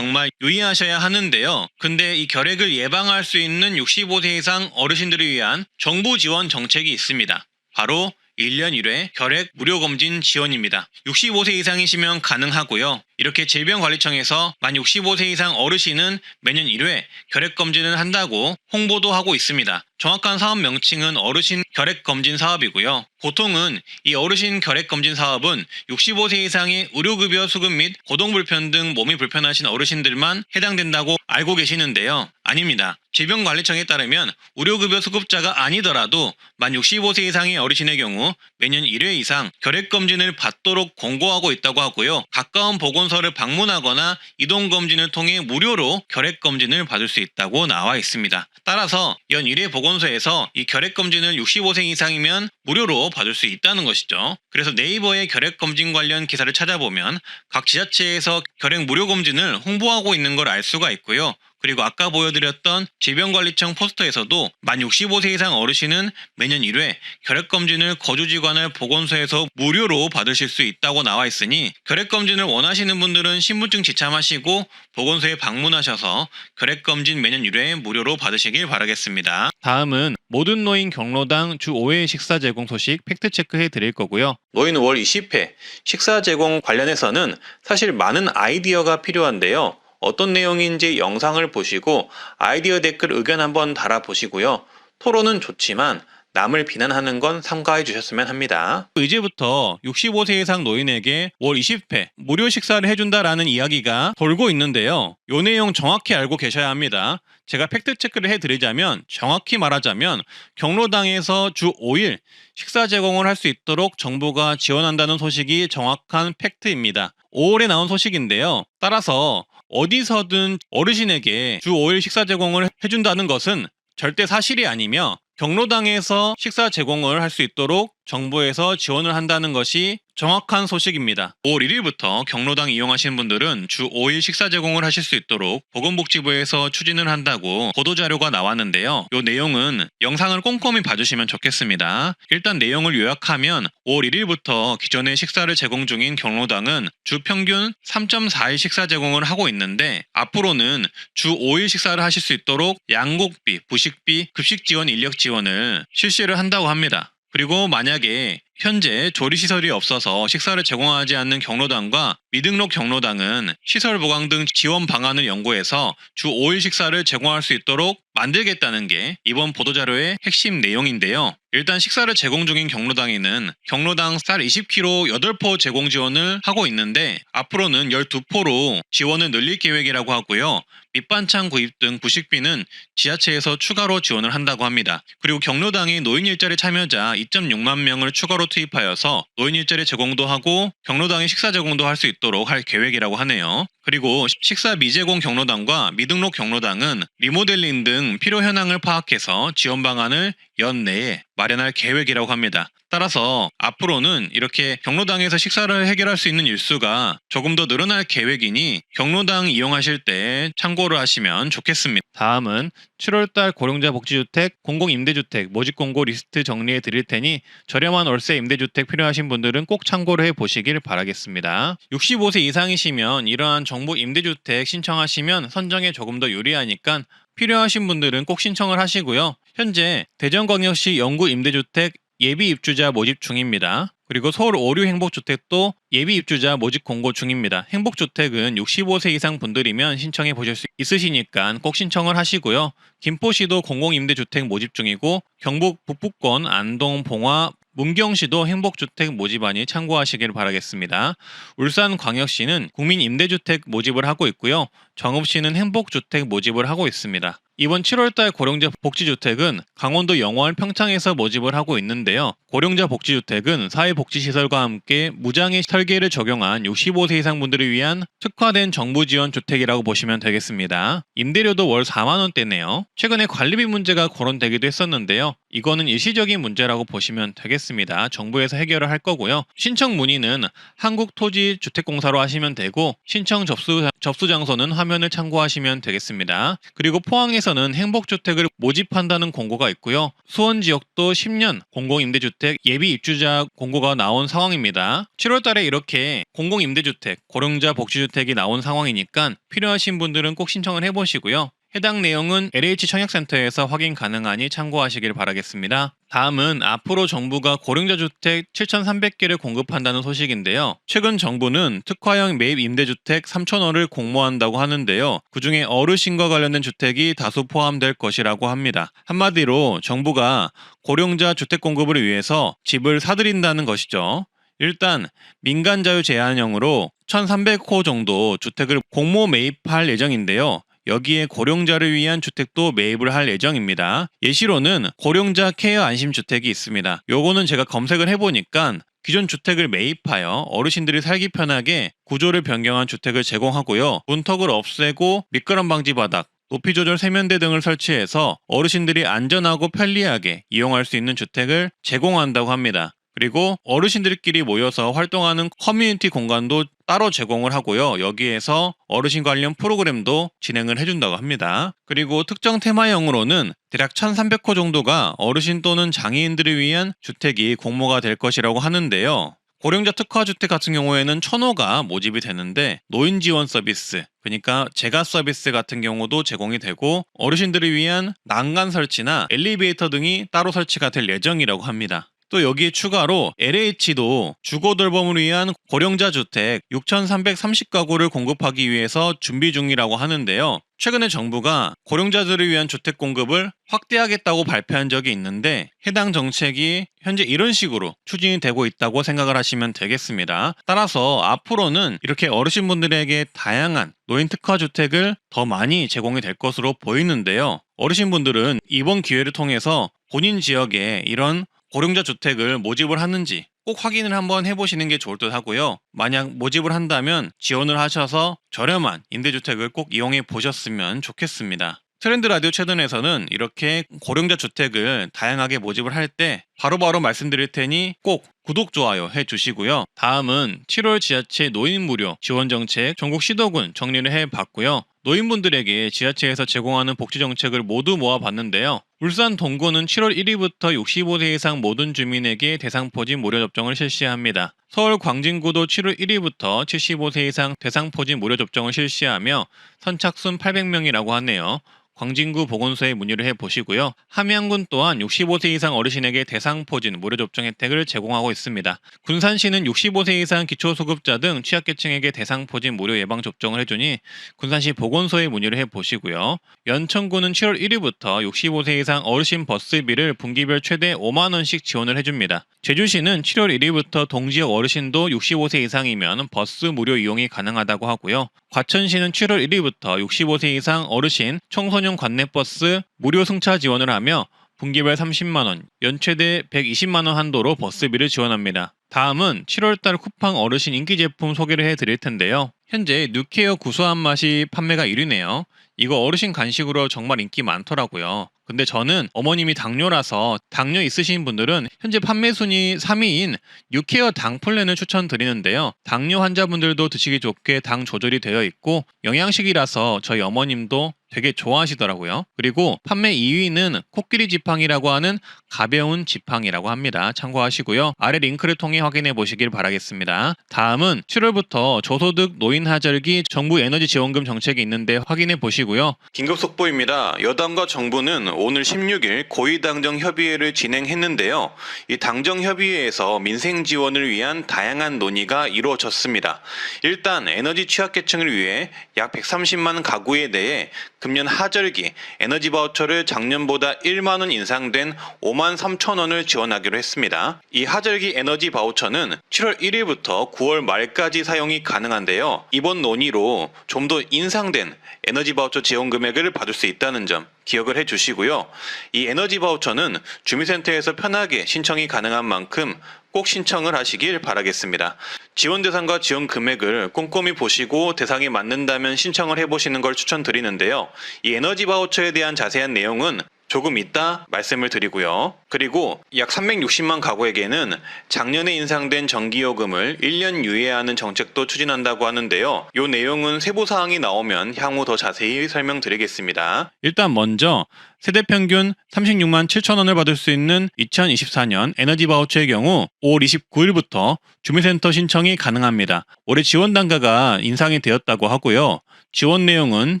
유의하셔야 하는데요. 근데 이 결핵을 예방할 수 있는 65세 이상 어르신들을 위한 정부 지원 정책이 있습니다. 바로 1년 1회 결핵 무료검진 지원입니다. 65세 이상이시면 가능하고요. 이렇게 질병관리청에서 만 65세 이상 어르신은 매년 1회 결핵검진을 한다고 홍보도 하고 있습니다. 정확한 사업 명칭은 어르신 결핵검진 사업이고요. 보통은 이 어르신 결핵검진 사업은 65세 이상의 의료급여 수급 및 고동불편 등 몸이 불편하신 어르신들만 해당된다고 알고 계시는데요. 아닙니다. 질병관리청에 따르면 의료급여 수급자가 아니더라도 만 65세 이상의 어르신의 경우 매년 1회 이상 결핵검진을 받도록 권고하고 있다고 하고요. 가까운 보건소를 방문하거나 이동검진을 통해 무료로 결핵검진을 받을 수 있다고 나와 있습니다. 따라서 연 1회 보건소에서 이 결핵검진을 65세 이상이면 무료로 받을 수 있다는 것이죠. 그래서 네이버에 결핵검진 관련 기사를 찾아보면 각 지자체에서 결핵 무료검진을 홍보하고 있는 걸 알 수가 있고요. 그리고 아까 보여드렸던 질병관리청 포스터에서도 만 65세 이상 어르신은 매년 1회 결핵검진을 거주지관을 보건소에서 무료로 받으실 수 있다고 나와 있으니 결핵검진을 원하시는 분들은 신분증 지참하시고 보건소에 방문하셔서 결핵검진 매년 1회 무료로 받으시길 바라겠습니다. 다음은 모든 노인 경로당 주 5회 식사 제공 소식 팩트체크해 드릴 거고요. 노인 월 20회 식사 제공 관련해서는 사실 많은 아이디어가 필요한데요. 어떤 내용인지 영상을 보시고 아이디어 댓글 의견 한번 달아보시고요. 토론은 좋지만 남을 비난하는 건 삼가해 주셨으면 합니다. 이제부터 65세 이상 노인에게 월 20회 무료 식사를 해준다라는 이야기가 돌고 있는데요. 이 내용 정확히 알고 계셔야 합니다. 제가 팩트체크를 해드리자면 정확히 말하자면 경로당에서 주 5일 식사 제공을 할 수 있도록 정부가 지원한다는 소식이 정확한 팩트입니다. 5월에 나온 소식인데요. 따라서 어디서든 어르신에게 주 5일 식사 제공을 해준다는 것은 절대 사실이 아니며 경로당에서 식사 제공을 할 수 있도록 정부에서 지원을 한다는 것이 정확한 소식입니다. 5월 1일부터 경로당 이용하시는 분들은 주 5일 식사 제공을 하실 수 있도록 보건복지부에서 추진을 한다고 보도자료가 나왔는데요. 이 내용은 영상을 꼼꼼히 봐주시면 좋겠습니다. 일단 내용을 요약하면 5월 1일부터 기존에 식사를 제공 중인 경로당은 주 평균 3.4일 식사 제공을 하고 있는데 앞으로는 주 5일 식사를 하실 수 있도록 양곡비, 부식비, 급식 지원, 인력 지원을 실시를 한다고 합니다. 그리고 만약에 현재 조리시설이 없어서 식사를 제공하지 않는 경로당과 미등록 경로당은 시설 보강 등 지원 방안을 연구해서 주 5일 식사를 제공할 수 있도록 만들겠다는 게 이번 보도자료의 핵심 내용인데요. 일단 식사를 제공 중인 경로당에는 경로당 쌀 20kg 8포 제공 지원을 하고 있는데 앞으로는 12포로 지원을 늘릴 계획이라고 하고요. 밑반찬 구입 등 부식비는 지자체에서 추가로 지원을 한다고 합니다. 그리고 경로당이 노인 일자리 참여자 2.6만 명을 추가로 투입하여서 노인 일자리 제공도 하고 경로당의 식사 제공도 할 수 있도록 할 계획이라고 하네요. 그리고 식사 미제공 경로당과 미등록 경로당은 리모델링 등 필요 현황을 파악해서 지원 방안을 연내에 마련할 계획이라고 합니다. 따라서 앞으로는 이렇게 경로당에서 식사를 해결할 수 있는 일수가 조금 더 늘어날 계획이니 경로당 이용하실 때 참고를 하시면 좋겠습니다. 다음은 7월달 고령자 복지주택, 공공임대주택 모집 공고 리스트 정리해 드릴 테니 저렴한 월세 임대주택 필요하신 분들은 꼭 참고를 해 보시길 바라겠습니다. 65세 이상이시면 이러한 정부 임대주택 신청하시면 선정에 조금 더 유리하니까 필요하신 분들은 꼭 신청을 하시고요. 현재 대전광역시 영구 임대주택 예비 입주자 모집 중입니다. 그리고 서울 5류 행복주택도 예비 입주자 모집 공고 중입니다. 행복주택은 65세 이상 분들이면 신청해 보실 수 있으시니까 꼭 신청을 하시고요. 김포시도 공공임대주택 모집 중이고 경북 북부권 안동, 봉화, 문경시도 행복주택 모집안이 참고하시길 바라겠습니다. 울산광역시는 국민임대주택 모집을 하고 있고요. 정읍시는 행복주택 모집을 하고 있습니다. 이번 7월달 고령자 복지주택은 강원도 영월 평창에서 모집을 하고 있는데요. 고령자 복지주택은 사회복지시설과 함께 무장애 설계를 적용한 65세 이상 분들을 위한 특화된 정부 지원 주택이라고 보시면 되겠습니다. 임대료도 월 4만원대네요. 최근에 관리비 문제가 거론되기도 했었는데요. 이거는 일시적인 문제라고 보시면 되겠습니다. 정부에서 해결을 할 거고요. 신청 문의는 한국토지주택공사로 하시면 되고 신청 접수 장소는 화면을 참고하시면 되겠습니다. 그리고 포항에서는 행복주택을 모집한다는 공고가 있고요. 수원 지역도 10년 공공임대주택 예비 입주자 공고가 나온 상황입니다. 7월 달에 이렇게 공공임대주택, 고령자 복지주택이 나온 상황이니까 필요하신 분들은 꼭 신청을 해보시고요. 해당 내용은 LH 청약센터에서 확인 가능하니 참고하시길 바라겠습니다. 다음은 앞으로 정부가 고령자 주택 7,300개를 공급한다는 소식인데요. 최근 정부는 특화형 매입 임대주택 3,000호를 공모한다고 하는데요. 그중에 어르신과 관련된 주택이 다수 포함될 것이라고 합니다. 한마디로 정부가 고령자 주택 공급을 위해서 집을 사들인다는 것이죠. 일단 민간 자유 제한형으로 1,300호 정도 주택을 공모 매입할 예정인데요. 여기에 고령자를 위한 주택도 매입을 할 예정입니다. 예시로는 고령자 케어 안심주택이 있습니다. 요거는 제가 검색을 해보니까 기존 주택을 매입하여 어르신들이 살기 편하게 구조를 변경한 주택을 제공하고요. 문턱을 없애고 미끄럼 방지 바닥, 높이 조절 세면대 등을 설치해서 어르신들이 안전하고 편리하게 이용할 수 있는 주택을 제공한다고 합니다. 그리고 어르신들끼리 모여서 활동하는 커뮤니티 공간도 따로 제공을 하고요. 여기에서 어르신 관련 프로그램도 진행을 해준다고 합니다. 그리고 특정 테마형으로는 대략 1,300호 정도가 어르신 또는 장애인들을 위한 주택이 공모가 될 것이라고 하는데요. 고령자 특화주택 같은 경우에는 1,000호가 모집이 되는데 노인 지원 서비스, 그러니까 재가 서비스 같은 경우도 제공이 되고 어르신들을 위한 난간 설치나 엘리베이터 등이 따로 설치가 될 예정이라고 합니다. 또 여기에 추가로 LH도 주거 돌봄을 위한 고령자 주택 6,330가구를 공급하기 위해서 준비 중이라고 하는데요. 최근에 정부가 고령자들을 위한 주택 공급을 확대하겠다고 발표한 적이 있는데 해당 정책이 현재 이런 식으로 추진이 되고 있다고 생각을 하시면 되겠습니다. 따라서 앞으로는 이렇게 어르신분들에게 다양한 노인 특화 주택을 더 많이 제공이 될 것으로 보이는데요. 어르신분들은 이번 기회를 통해서 본인 지역에 이런 고령자 주택을 모집을 하는지 꼭 확인을 한번 해보시는 게 좋을 듯 하고요. 만약 모집을 한다면 지원을 하셔서 저렴한 임대주택을 꼭 이용해 보셨으면 좋겠습니다. 트렌드 라디오 채널에서는 이렇게 고령자 주택을 다양하게 모집을 할 때 바로바로 말씀드릴 테니 꼭 구독, 좋아요 해주시고요. 다음은 7월 지자체 노인 무료 지원 정책 전국 시도군 정리를 해봤고요. 노인분들에게 지자체에서 제공하는 복지정책을 모두 모아봤는데요. 울산 동구는 7월 1일부터 65세 이상 모든 주민에게 대상포진 무료 접종을 실시합니다. 서울 광진구도 7월 1일부터 75세 이상 대상포진 무료 접종을 실시하며 선착순 800명이라고 하네요. 광진구 보건소에 문의를 해보시고요. 함양군 또한 65세 이상 어르신에게 대상포진 무료 접종 혜택을 제공하고 있습니다. 군산시는 65세 이상 기초수급자 등 취약계층에게 대상포진 무료 예방접종을 해주니 군산시 보건소에 문의를 해보시고요. 연천구는 7월 1일부터 65세 이상 어르신 버스비를 분기별 최대 5만원씩 지원을 해줍니다. 제주시는 7월 1일부터 동지역 어르신도 65세 이상이면 버스 무료 이용이 가능하다고 하고요. 과천시는 7월 1일부터 65세 이상 어르신 청소년 관내버스 무료 승차 지원을 하며 분기별 30만원, 연최대 120만원 한도로 버스비를 지원합니다. 다음은 7월달 쿠팡 어르신 인기 제품 소개를 해드릴 텐데요. 현재 뉴케어 구수한 맛이 판매가 1위네요. 이거 어르신 간식으로 정말 인기 많더라고요. 근데 저는 어머님이 당뇨라서 당뇨 있으신 분들은 현재 판매 순위 3위인 뉴케어 당플랜을 추천드리는데요. 당뇨 환자분들도 드시기 좋게 당 조절이 되어 있고 영양식이라서 저희 어머님도 되게 좋아하시더라고요. 그리고 판매 2위는 코끼리 지팡이라고 하는 가벼운 지팡이라고 합니다. 참고하시고요. 아래 링크를 통해 확인해 보시길 바라겠습니다. 다음은 7월부터 저소득 노인 하절기 정부 에너지 지원금 정책이 있는데 확인해 보시고요. 긴급 속보입니다. 여당과 정부는 오늘 16일 고위당정협의회를 진행했는데요. 이 당정협의회에서 민생 지원을 위한 다양한 논의가 이루어졌습니다. 일단 에너지 취약계층을 위해 약 130만 가구에 대해 금년 하절기 에너지 바우처를 작년보다 1만 원 인상된 5만 3천 원을 지원하기로 했습니다. 이 하절기 에너지 바우처는 7월 1일부터 9월 말까지 사용이 가능한데요. 이번 논의로 좀 더 인상된 에너지 바우처 지원 금액을 받을 수 있다는 점 기억을 해주시고요. 이 에너지 바우처는 주민센터에서 편하게 신청이 가능한 만큼 꼭 신청을 하시길 바라겠습니다. 지원 대상과 지원 금액을 꼼꼼히 보시고 대상이 맞는다면 신청을 해보시는 걸 추천드리는데요. 이 에너지 바우처에 대한 자세한 내용은 조금 이따 말씀을 드리고요. 그리고 약 360만 가구에게는 작년에 인상된 전기요금을 1년 유예하는 정책도 추진한다고 하는데요. 이 내용은 세부사항이 나오면 향후 더 자세히 설명드리겠습니다. 일단 먼저 세대 평균 36만 7천 원을 받을 수 있는 2024년 에너지 바우처의 경우 5월 29일부터 주민센터 신청이 가능합니다. 올해 지원 단가가 인상이 되었다고 하고요. 지원 내용은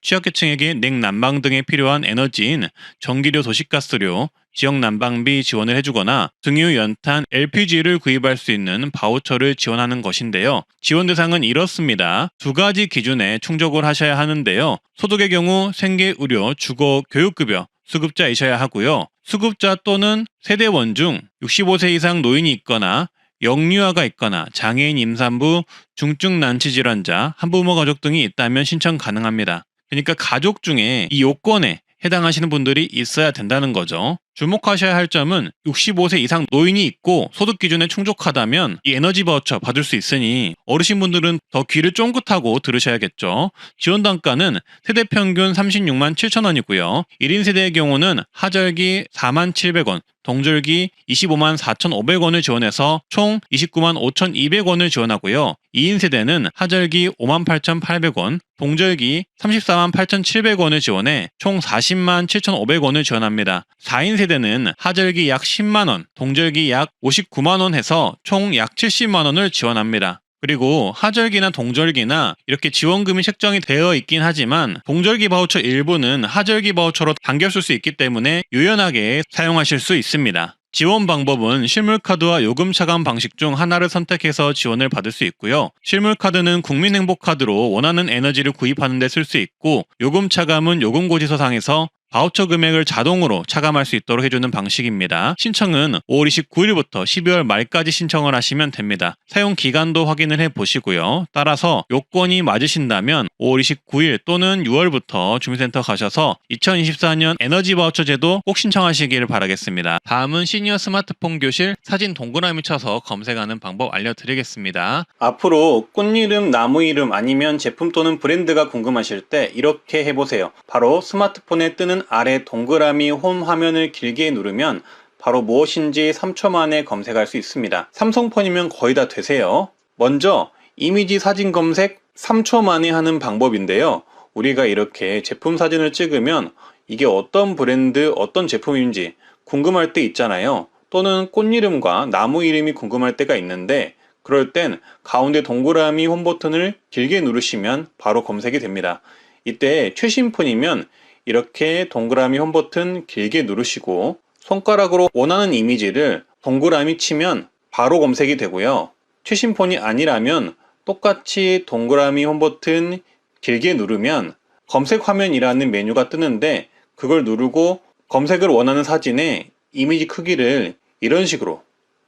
취약계층에게 냉난방 등에 필요한 에너지인 전기료, 도시가스료, 지역 난방비 지원을 해주거나 등유, 연탄, LPG를 구입할 수 있는 바우처를 지원하는 것인데요. 지원 대상은 이렇습니다. 두 가지 기준에 충족을 하셔야 하는데요. 소득의 경우 생계, 의료, 주거, 교육급여, 수급자이셔야 하고요. 수급자 또는 세대원 중 65세 이상 노인이 있거나 영유아가 있거나 장애인, 임산부, 중증 난치 질환자, 한부모 가족 등이 있다면 신청 가능합니다. 그러니까 가족 중에 이 요건에 해당하시는 분들이 있어야 된다는 거죠. 주목하셔야 할 점은 65세 이상 노인이 있고 소득 기준에 충족하다면 이 에너지 바우처 받을 수 있으니 어르신분들은 더 귀를 쫑긋하고 들으셔야겠죠. 지원 단가는 세대 평균 36만 7천 원이고요. 1인 세대의 경우는 하절기 4만 700원, 동절기 25만 4,500원을 지원해서 총 29만 5,200원을 지원하고요. 2인 세대는 하절기 5만 8,800원, 동절기 34만 8,700원을 지원해 총 40만 7,500원을 지원합니다. 4인 세대는 하절기 약 10만원, 동절기 약 59만원 해서 총 약 70만원을 지원합니다. 그리고 하절기나 동절기나 이렇게 지원금이 책정이 되어 있긴 하지만 동절기 바우처 일부는 하절기 바우처로 당겨 쓸 수 있기 때문에 유연하게 사용하실 수 있습니다. 지원 방법은 실물카드와 요금 차감 방식 중 하나를 선택해서 지원을 받을 수 있고요. 실물카드는 국민행복카드로 원하는 에너지를 구입하는 데 쓸 수 있고, 요금 차감은 요금고지서상에서 바우처 금액을 자동으로 차감할 수 있도록 해주는 방식입니다. 신청은 5월 29일부터 12월 말까지 신청을 하시면 됩니다. 사용 기간도 확인을 해보시고요. 따라서 요건이 맞으신다면 5월 29일 또는 6월부터 주민센터 가셔서 2024년 에너지 바우처 제도 꼭 신청하시길 바라겠습니다. 다음은 시니어 스마트폰 교실 사진 동그라미 쳐서 검색하는 방법 알려드리겠습니다. 앞으로 꽃 이름, 나무 이름 아니면 제품 또는 브랜드가 궁금하실 때 이렇게 해보세요. 바로 스마트폰에 뜨는 아래 동그라미 홈 화면을 길게 누르면 바로 무엇인지 3초 만에 검색할 수 있습니다. 삼성폰이면 거의 다 되세요. 먼저 이미지 사진 검색 3초 만에 하는 방법인데요. 우리가 이렇게 제품 사진을 찍으면 이게 어떤 브랜드, 어떤 제품인지 궁금할 때 있잖아요. 또는 꽃 이름과 나무 이름이 궁금할 때가 있는데 그럴 땐 가운데 동그라미 홈 버튼을 길게 누르시면 바로 검색이 됩니다. 이때 최신 폰이면 이렇게 동그라미 홈 버튼 길게 누르시고 손가락으로 원하는 이미지를 동그라미 치면 바로 검색이 되고요. 최신 폰이 아니라면 똑같이 동그라미 홈 버튼 길게 누르면 검색 화면이라는 메뉴가 뜨는데 그걸 누르고 검색을 원하는 사진의 이미지 크기를 이런 식으로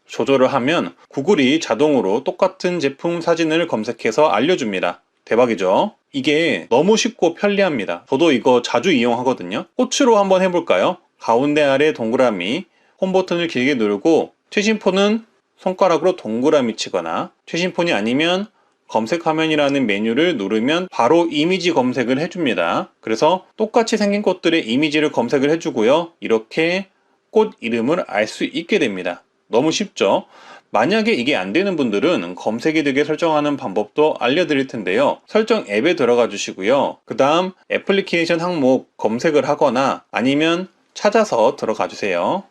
조절을 하면 구글이 자동으로 똑같은 제품 사진을 검색해서 알려줍니다. 대박이죠? 이게 너무 쉽고 편리합니다. 저도 이거 자주 이용하거든요. 꽃으로 한번 해볼까요? 가운데 아래 동그라미 홈 버튼을 길게 누르고 최신 폰은 손가락으로 동그라미 치거나 최신 폰이 아니면 검색 화면이라는 메뉴를 누르면 바로 이미지 검색을 해줍니다. 그래서 똑같이 생긴 꽃들의 이미지를 검색을 해주고요. 이렇게 꽃 이름을 알 수 있게 됩니다. 너무 쉽죠? 만약에 이게 안 되는 분들은 검색이 되게 설정하는 방법도 알려드릴 텐데요. 설정 앱에 들어가 주시고요. 그 다음 애플리케이션 항목 검색을 하거나 아니면 찾아서 들어가 주세요.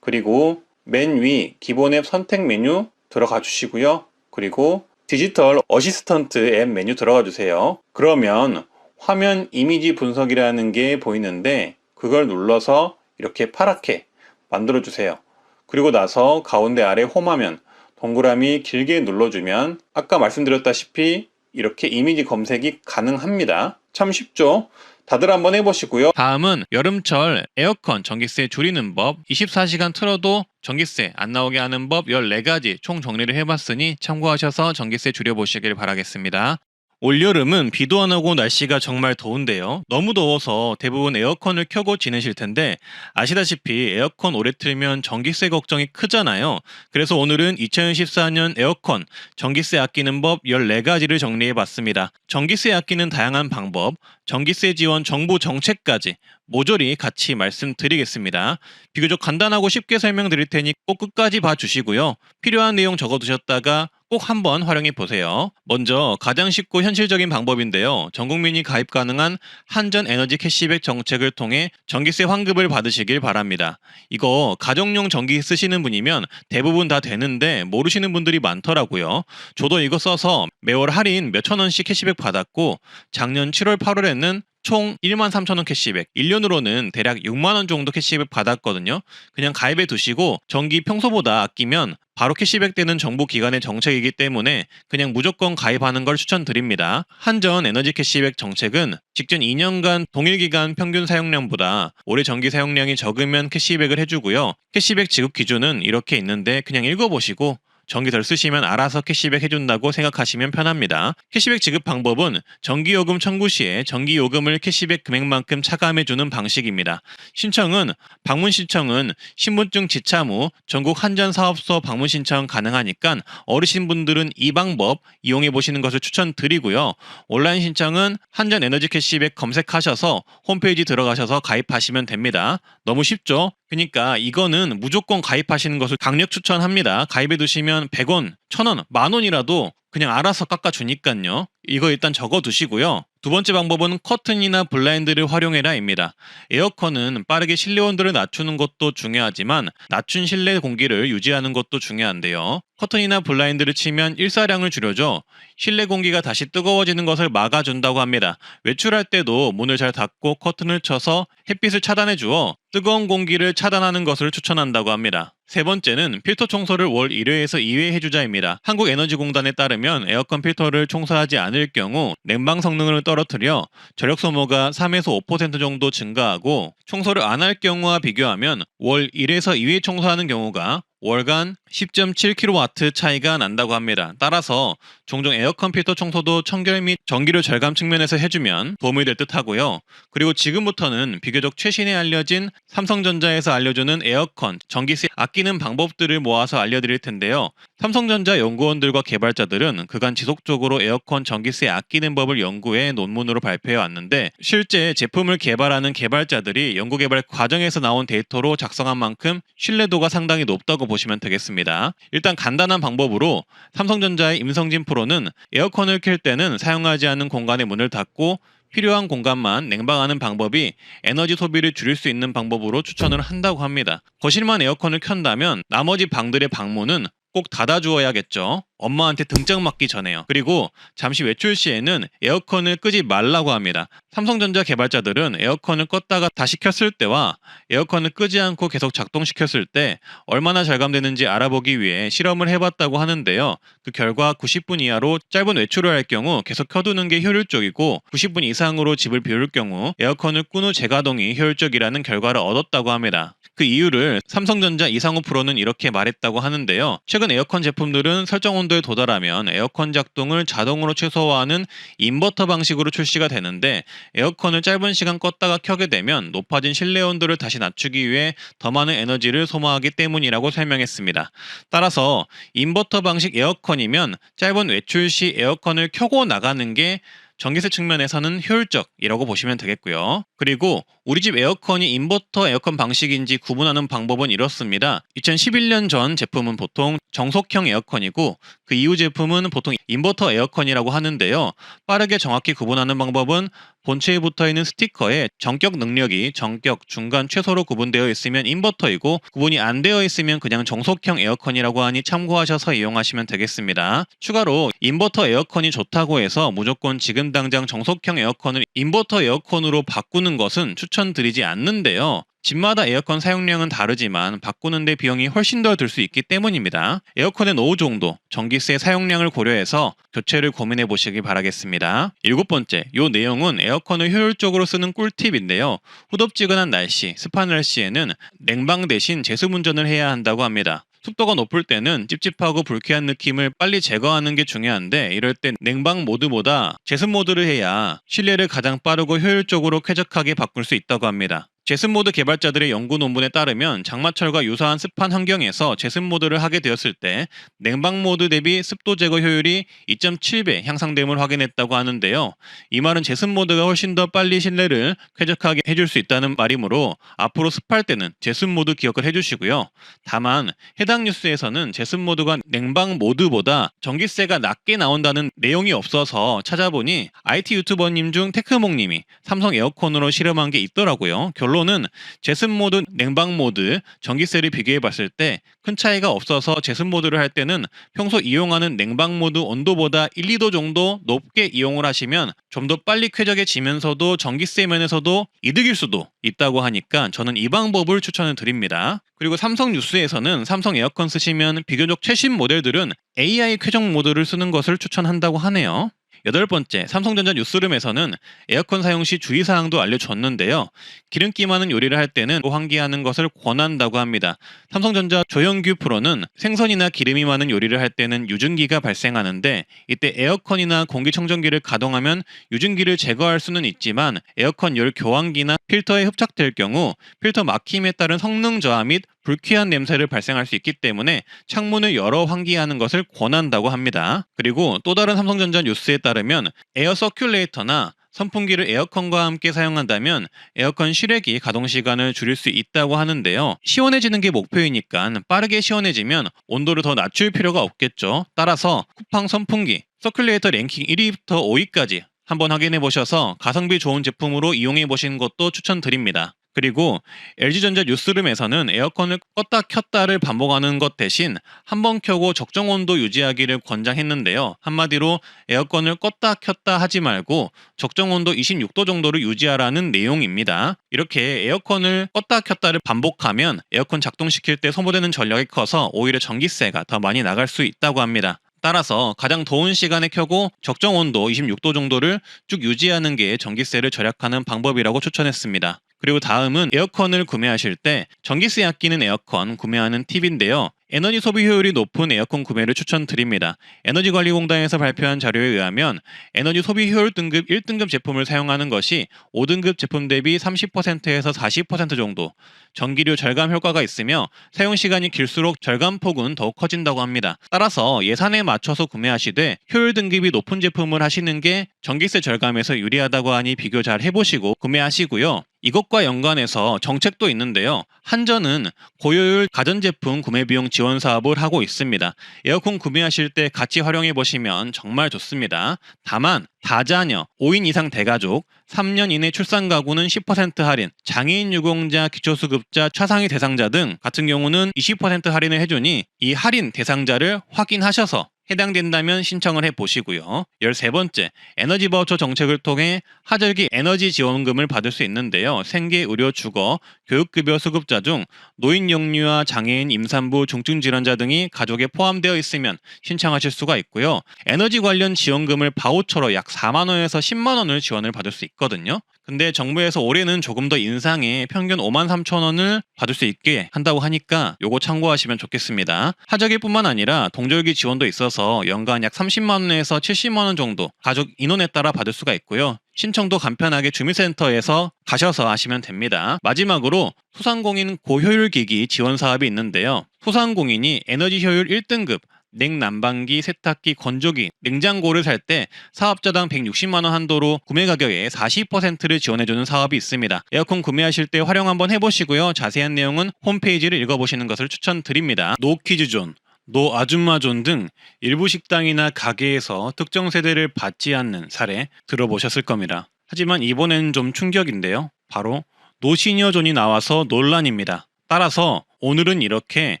그리고 맨 위 기본 앱 선택 메뉴 들어가 주시고요. 그리고 디지털 어시스턴트 앱 메뉴 들어가 주세요. 그러면 화면 이미지 분석이라는 게 보이는데 그걸 눌러서 이렇게 파랗게 만들어 주세요. 그리고 나서 가운데 아래 홈화면 동그라미 길게 눌러주면 아까 말씀드렸다시피 이렇게 이미지 검색이 가능합니다. 참 쉽죠? 다들 한번 해보시고요. 다음은 여름철 에어컨 전기세 줄이는 법, 24시간 틀어도 전기세 안 나오게 하는 법 14가지 총 정리를 해봤으니 참고하셔서 전기세 줄여보시길 바라겠습니다. 올여름은 비도 안 오고 날씨가 정말 더운데요. 너무 더워서 대부분 에어컨을 켜고 지내실 텐데 아시다시피 에어컨 오래 틀면 전기세 걱정이 크잖아요. 그래서 오늘은 2014년 에어컨 전기세 아끼는 법 14가지를 정리해봤습니다. 전기세 아끼는 다양한 방법, 전기세 지원 정부 정책까지 모조리 같이 말씀드리겠습니다. 비교적 간단하고 쉽게 설명드릴 테니 꼭 끝까지 봐주시고요. 필요한 내용 적어두셨다가 꼭 한번 활용해 보세요. 먼저 가장 쉽고 현실적인 방법인데요. 전 국민이 가입 가능한 한전 에너지 캐시백 정책을 통해 전기세 환급을 받으시길 바랍니다. 이거 가정용 전기 쓰시는 분이면 대부분 다 되는데 모르시는 분들이 많더라고요. 저도 이거 써서 매월 할인 몇천 원씩 캐시백 받았고 작년 7월 8월에는 총 13,000원 캐시백, 1년으로는 대략 6만원 정도 캐시백 받았거든요. 그냥 가입해 두시고 전기 평소보다 아끼면 바로 캐시백 되는 정부 기관의 정책이기 때문에 그냥 무조건 가입하는 걸 추천드립니다. 한전 에너지 캐시백 정책은 직전 2년간 동일 기간 평균 사용량보다 올해 전기 사용량이 적으면 캐시백을 해주고요. 캐시백 지급 기준은 이렇게 있는데 그냥 읽어보시고 전기 덜 쓰시면 알아서 캐시백 해준다고 생각하시면 편합니다. 캐시백 지급 방법은 전기요금 청구 시에 전기요금을 캐시백 금액만큼 차감해주는 방식입니다. 신청은 방문 신청은 신분증 지참 후 전국 한전사업소 방문 신청 가능하니까 어르신분들은 이 방법 이용해 보시는 것을 추천드리고요. 온라인 신청은 한전 에너지 캐시백 검색하셔서 홈페이지 들어가셔서 가입하시면 됩니다. 너무 쉽죠? 그러니까 이거는 무조건 가입하시는 것을 강력 추천합니다. 가입해 두시면 100원, 1000원, 만원이라도 그냥 알아서 깎아주니까요. 이거 일단 적어두시고요. 두 번째 방법은 커튼이나 블라인드를 활용해라입니다. 에어컨은 빠르게 실내 온도를 낮추는 것도 중요하지만 낮춘 실내 공기를 유지하는 것도 중요한데요. 커튼이나 블라인드를 치면 일사량을 줄여줘 실내 공기가 다시 뜨거워지는 것을 막아준다고 합니다. 외출할 때도 문을 잘 닫고 커튼을 쳐서 햇빛을 차단해 주어 뜨거운 공기를 차단하는 것을 추천한다고 합니다. 세 번째는 필터 청소를 월 1회에서 2회 해주자입니다. 한국에너지공단에 따르면 에어컨 필터를 청소하지 않을 경우 냉방 성능을 떨어뜨려 전력 소모가 3에서 5% 정도 증가하고 청소를 안 할 경우와 비교하면 월 1에서 2회 청소하는 경우가 월간 10.7kW 차이가 난다고 합니다. 따라서 종종 에어컨 필터 청소도 청결 및 전기료 절감 측면에서 해주면 도움이 될 듯 하고요. 그리고 지금부터는 비교적 최신에 알려진 삼성전자에서 알려주는 에어컨 전기세 아끼는 방법들을 모아서 알려드릴 텐데요. 삼성전자 연구원들과 개발자들은 그간 지속적으로 에어컨 전기세 아끼는 법을 연구해 논문으로 발표해 왔는데 실제 제품을 개발하는 개발자들이 연구개발 과정에서 나온 데이터로 작성한 만큼 신뢰도가 상당히 높다고 보시면 되겠습니다. 일단 간단한 방법으로 삼성전자의 임성진 프로는 에어컨을 켤 때는 사용하지 않는 공간의 문을 닫고 필요한 공간만 냉방하는 방법이 에너지 소비를 줄일 수 있는 방법으로 추천을 한다고 합니다. 거실만 에어컨을 켠다면 나머지 방들의 방문은 꼭 닫아주어야겠죠. 엄마한테 등짝 맞기 전에요. 그리고 잠시 외출 시에는 에어컨을 끄지 말라고 합니다. 삼성전자 개발자들은 에어컨을 껐다가 다시 켰을 때와 에어컨을 끄지 않고 계속 작동시켰을 때 얼마나 절감되는지 알아보기 위해 실험을 해봤다고 하는데요. 그 결과 90분 이하로 짧은 외출을 할 경우 계속 켜두는 게 효율적이고 90분 이상으로 집을 비울 경우 에어컨을 끈 후 재가동이 효율적이라는 결과를 얻었다고 합니다. 그 이유를 삼성전자 이상호 프로는 이렇게 말했다고 하는데요. 최근 에어컨 제품들은 설정 온도에 도달하면 에어컨 작동을 자동으로 최소화하는 인버터 방식으로 출시가 되는데 에어컨을 짧은 시간 껐다가 켜게 되면 높아진 실내 온도를 다시 낮추기 위해 더 많은 에너지를 소모하기 때문이라고 설명했습니다. 따라서 인버터 방식 에어컨이면 짧은 외출 시 에어컨을 켜고 나가는 게 전기세 측면에서는 효율적이라고 보시면 되겠고요. 그리고 우리 집 에어컨이 인버터 에어컨 방식인지 구분하는 방법은 이렇습니다. 2011년 전 제품은 보통 정속형 에어컨이고 그 이후 제품은 보통 인버터 에어컨이라고 하는데요. 빠르게 정확히 구분하는 방법은 본체에 붙어있는 스티커에 전격 능력이 전격, 중간, 최소로 구분되어 있으면 인버터이고 구분이 안 되어 있으면 그냥 정속형 에어컨이라고 하니 참고하셔서 이용하시면 되겠습니다. 추가로 인버터 에어컨이 좋다고 해서 무조건 지금 당장 정속형 에어컨을 인버터 에어컨으로 바꾸는 것은 추천드리지 않는데요. 집마다 에어컨 사용량은 다르지만 바꾸는데 비용이 훨씬 더 들 수 있기 때문입니다. 에어컨의 노후 정도, 전기세 사용량을 고려해서 교체를 고민해 보시기 바라겠습니다. 7번째, 이 내용은 에어컨을 효율적으로 쓰는 꿀팁인데요. 후덥지근한 날씨, 습한 날씨에는 냉방 대신 제습운전을 해야 한다고 합니다. 습도가 높을 때는 찝찝하고 불쾌한 느낌을 빨리 제거하는 게 중요한데, 이럴 땐 냉방 모드보다 제습 모드를 해야 실내를 가장 빠르고 효율적으로 쾌적하게 바꿀 수 있다고 합니다. 제습 모드 개발자들의 연구 논문에 따르면 장마철과 유사한 습한 환경에서 제습 모드를 하게 되었을 때 냉방 모드 대비 습도 제거 효율이 2.7배 향상됨을 확인했다고 하는데요. 이 말은 제습 모드가 훨씬 더 빨리 실내를 쾌적하게 해줄 수 있다는 말이므로 앞으로 습할 때는 제습 모드 기억을 해주시고요. 다만 해당 뉴스에서는 제습 모드가 냉방 모드보다 전기세가 낮게 나온다는 내용이 없어서 찾아보니 IT 유튜버님 중 테크몽님이 삼성 에어컨으로 실험한 게 있더라고요. 결론은 제습 모드, 냉방 모드, 전기세를 비교해 봤을 때 큰 차이가 없어서 제습 모드를 할 때는 평소 이용하는 냉방 모드 온도보다 1, 2도 정도 높게 이용을 하시면 좀 더 빨리 쾌적해지면서도 전기세 면에서도 이득일 수도 있다고 하니까 저는 이 방법을 추천을 드립니다. 그리고 삼성 뉴스에서는 삼성 에어컨 쓰시면 비교적 최신 모델들은 AI 쾌적 모드를 쓰는 것을 추천한다고 하네요. 8번째, 삼성전자 뉴스룸에서는 에어컨 사용 시 주의사항도 알려줬는데요. 기름기 많은 요리를 할 때는 환기하는 것을 권한다고 합니다. 삼성전자 조형규 프로는 생선이나 기름이 많은 요리를 할 때는 유증기가 발생하는데, 이때 에어컨이나 공기청정기를 가동하면 유증기를 제거할 수는 있지만 에어컨 열 교환기나 필터에 흡착될 경우 필터 막힘에 따른 성능 저하 및 불쾌한 냄새를 발생할 수 있기 때문에 창문을 열어 환기하는 것을 권한다고 합니다. 그리고 또 다른 삼성전자 뉴스에 따르면 에어 서큘레이터나 선풍기를 에어컨과 함께 사용한다면 에어컨 실외기 가동 시간을 줄일 수 있다고 하는데요. 시원해지는 게 목표이니까 빠르게 시원해지면 온도를 더 낮출 필요가 없겠죠. 따라서 쿠팡 선풍기, 서큘레이터 랭킹 1위부터 5위까지 한번 확인해 보셔서 가성비 좋은 제품으로 이용해 보시는 것도 추천드립니다. 그리고 LG전자 뉴스룸에서는 에어컨을 껐다 켰다를 반복하는 것 대신 한번 켜고 적정 온도 유지하기를 권장했는데요. 한마디로 에어컨을 껐다 켰다 하지 말고 적정 온도 26도 정도를 유지하라는 내용입니다. 이렇게 에어컨을 껐다 켰다를 반복하면 에어컨 작동시킬 때 소모되는 전력이 커서 오히려 전기세가 더 많이 나갈 수 있다고 합니다. 따라서 가장 더운 시간에 켜고 적정 온도 26도 정도를 쭉 유지하는 게 전기세를 절약하는 방법이라고 추천했습니다. 그리고 다음은 에어컨을 구매하실 때 전기세 아끼는 에어컨 구매하는 팁인데요. 에너지 소비 효율이 높은 에어컨 구매를 추천드립니다. 에너지관리공단에서 발표한 자료에 의하면 에너지 소비 효율 등급 1등급 제품을 사용하는 것이 5등급 제품 대비 30%에서 40% 정도 전기료 절감 효과가 있으며 사용 시간이 길수록 절감폭은 더욱 커진다고 합니다. 따라서 예산에 맞춰서 구매하시되 효율 등급이 높은 제품을 하시는 게 전기세 절감에서 유리하다고 하니 비교 잘 해보시고 구매하시고요. 이것과 연관해서 정책도 있는데요. 한전은 고효율 가전제품 구매 비용 지원 사업을 하고 있습니다. 에어컨 구매하실 때 같이 활용해 보시면 정말 좋습니다. 다만 다자녀, 5인 이상 대가족, 3년 이내 출산 가구는 10% 할인, 장애인 유공자, 기초수급자, 차상위 대상자 등 같은 경우는 20% 할인을 해주니 이 할인 대상자를 확인하셔서 해당된다면 신청을 해보시고요. 13번째, 에너지 바우처 정책을 통해 하절기 에너지 지원금을 받을 수 있는데요. 생계, 의료, 주거, 교육급여 수급자 중 노인 영유아, 장애인, 임산부, 중증질환자 등이 가족에 포함되어 있으면 신청하실 수가 있고요. 에너지 관련 지원금을 바우처로 약 4만 원에서 10만 원을 지원을 받을 수 있거든요. 근데 정부에서 올해는 조금 더 인상해 평균 5만 3천 원을 받을 수 있게 한다고 하니까 요거 참고하시면 좋겠습니다. 하절기뿐만 아니라 동절기 지원도 있어서 연간 약 30만 원에서 70만 원 정도 가족 인원에 따라 받을 수가 있고요. 신청도 간편하게 주민센터에서 가셔서 하시면 됩니다. 마지막으로 소상공인 고효율기기 지원 사업이 있는데요. 소상공인이 에너지 효율 1등급 냉난방기, 세탁기, 건조기, 냉장고를 살 때 사업자당 160만 원 한도로 구매 가격의 40%를 지원해주는 사업이 있습니다. 에어컨 구매하실 때 활용 한번 해보시고요. 자세한 내용은 홈페이지를 읽어보시는 것을 추천드립니다. 노키즈존, 노 아줌마존 등 일부 식당이나 가게에서 특정 세대를 받지 않는 사례 들어보셨을 겁니다. 하지만 이번엔 좀 충격인데요. 바로 노시니어존이 나와서 논란입니다. 따라서 오늘은 이렇게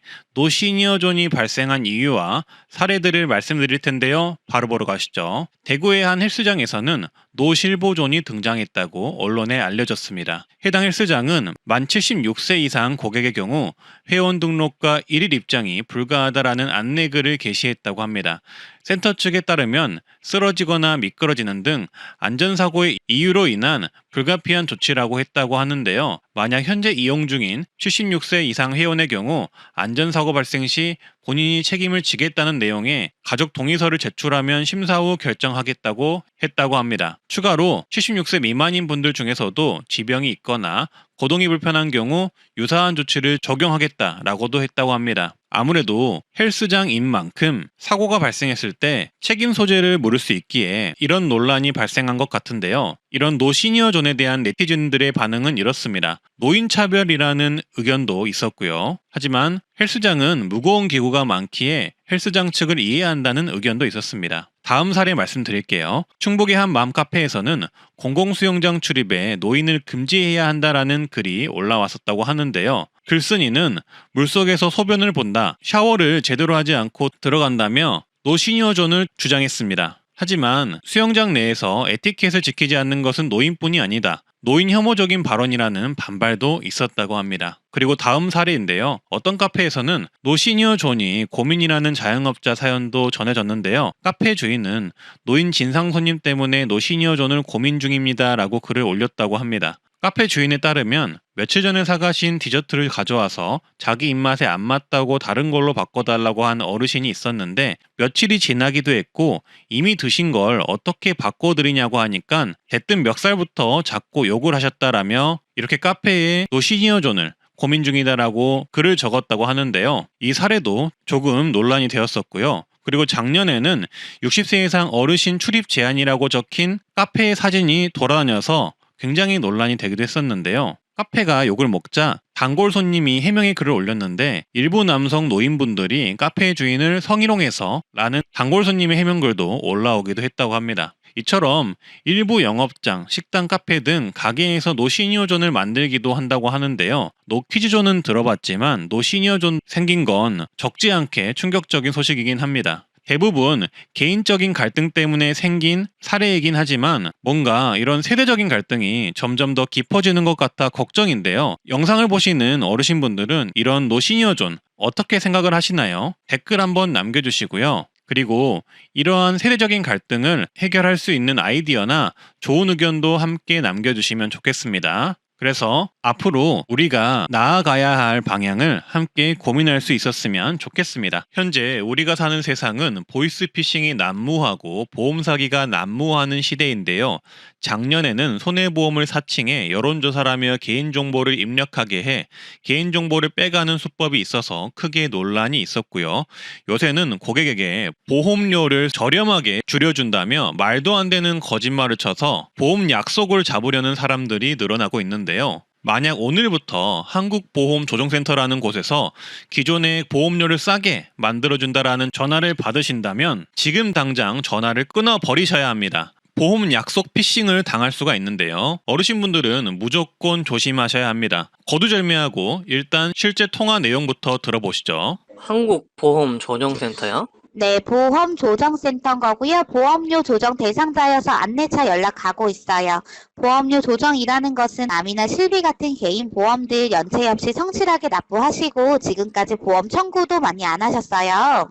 노시니어존이 발생한 이유와 사례들을 말씀드릴 텐데요. 바로 보러 가시죠. 대구의 한 헬스장에서는 노실보존이 등장했다고 언론에 알려졌습니다. 해당 헬스장은 만 76세 이상 고객의 경우 회원 등록과 1일 입장이 불가하다라는 안내글을 게시했다고 합니다. 센터 측에 따르면 쓰러지거나 미끄러지는 등 안전사고의 이유로 인한 불가피한 조치라고 했다고 하는데요. 만약 현재 이용 중인 76세 이상 회원의 경우 안전사고 발생 시 본인이 책임을 지겠다는 내용의 가족 동의서를 제출하면 심사 후 결정하겠다고 했다고 합니다. 추가로 76세 미만인 분들 중에서도 지병이 있거나 거동이 불편한 경우 유사한 조치를 적용하겠다라고도 했다고 합니다. 아무래도 헬스장인 만큼 사고가 발생했을 때 책임 소재를 물을 수 있기에 이런 논란이 발생한 것 같은데요. 이런 노시니어존에 대한 네티즌들의 반응은 이렇습니다. 노인차별이라는 의견도 있었고요. 하지만 헬스장은 무거운 기구가 많기에 헬스장 측을 이해한다는 의견도 있었습니다. 다음 사례 말씀드릴게요. 충북의 한 맘카페에서는 공공수영장 출입에 노인을 금지해야 한다라는 글이 올라왔었다고 하는데요. 글쓴이는 물속에서 소변을 본다, 샤워를 제대로 하지 않고 들어간다며 노시니어존을 주장했습니다. 하지만 수영장 내에서 에티켓을 지키지 않는 것은 노인뿐이 아니다. 노인 혐오적인 발언이라는 반발도 있었다고 합니다. 그리고 다음 사례인데요. 어떤 카페에서는 노시니어존이 고민이라는 자영업자 사연도 전해졌는데요. 카페 주인은 노인 진상 손님 때문에 노시니어존을 고민 중입니다 라고 글을 올렸다고 합니다. 카페 주인에 따르면 며칠 전에 사가신 디저트를 가져와서 자기 입맛에 안 맞다고 다른 걸로 바꿔달라고 한 어르신이 있었는데 며칠이 지나기도 했고 이미 드신 걸 어떻게 바꿔드리냐고 하니까 대뜸 멱살부터 잡고 욕을 하셨다라며 이렇게 카페에 노시니어존을 고민 중이다라고 글을 적었다고 하는데요. 이 사례도 조금 논란이 되었었고요. 그리고 작년에는 60세 이상 어르신 출입 제한이라고 적힌 카페의 사진이 돌아다녀서 굉장히 논란이 되기도 했었는데요. 카페가 욕을 먹자 단골 손님이 해명의 글을 올렸는데 일부 남성 노인분들이 카페 주인을 성희롱해서 라는 단골 손님의 해명글도 올라오기도 했다고 합니다. 이처럼 일부 영업장, 식당, 카페 등 가게에서 노시니어존을 만들기도 한다고 하는데요. 노키즈존은 들어봤지만 노시니어존 생긴 건 적지 않게 충격적인 소식이긴 합니다. 대부분 개인적인 갈등 때문에 생긴 사례이긴 하지만 뭔가 이런 세대적인 갈등이 점점 더 깊어지는 것 같아 걱정인데요. 영상을 보시는 어르신분들은 이런 노시니어존 어떻게 생각을 하시나요? 댓글 한번 남겨주시고요. 그리고 이러한 세대적인 갈등을 해결할 수 있는 아이디어나 좋은 의견도 함께 남겨주시면 좋겠습니다. 그래서 앞으로 우리가 나아가야 할 방향을 함께 고민할 수 있었으면 좋겠습니다. 현재 우리가 사는 세상은 보이스피싱이 난무하고 보험 사기가 난무하는 시대인데요. 작년에는 손해보험을 사칭해 여론조사라며 개인정보를 입력하게 해 개인정보를 빼가는 수법이 있어서 크게 논란이 있었고요. 요새는 고객에게 보험료를 저렴하게 줄여준다며 말도 안 되는 거짓말을 쳐서 보험 약속을 잡으려는 사람들이 늘어나고 있는데요. 만약 오늘부터 한국보험조정센터라는 곳에서 기존의 보험료를 싸게 만들어준다라는 전화를 받으신다면 지금 당장 전화를 끊어버리셔야 합니다. 보험 약속 피싱을 당할 수가 있는데요. 어르신분들은 무조건 조심하셔야 합니다. 거두절미하고 일단 실제 통화 내용부터 들어보시죠. 한국보험조정센터요? 네, 보험조정센터인 거고요. 보험료 조정 대상자여서 안내차 연락가고 있어요. 보험료 조정이라는 것은 암이나 실비 같은 개인 보험들 연체 없이 성실하게 납부하시고 지금까지 보험 청구도 많이 안 하셨어요.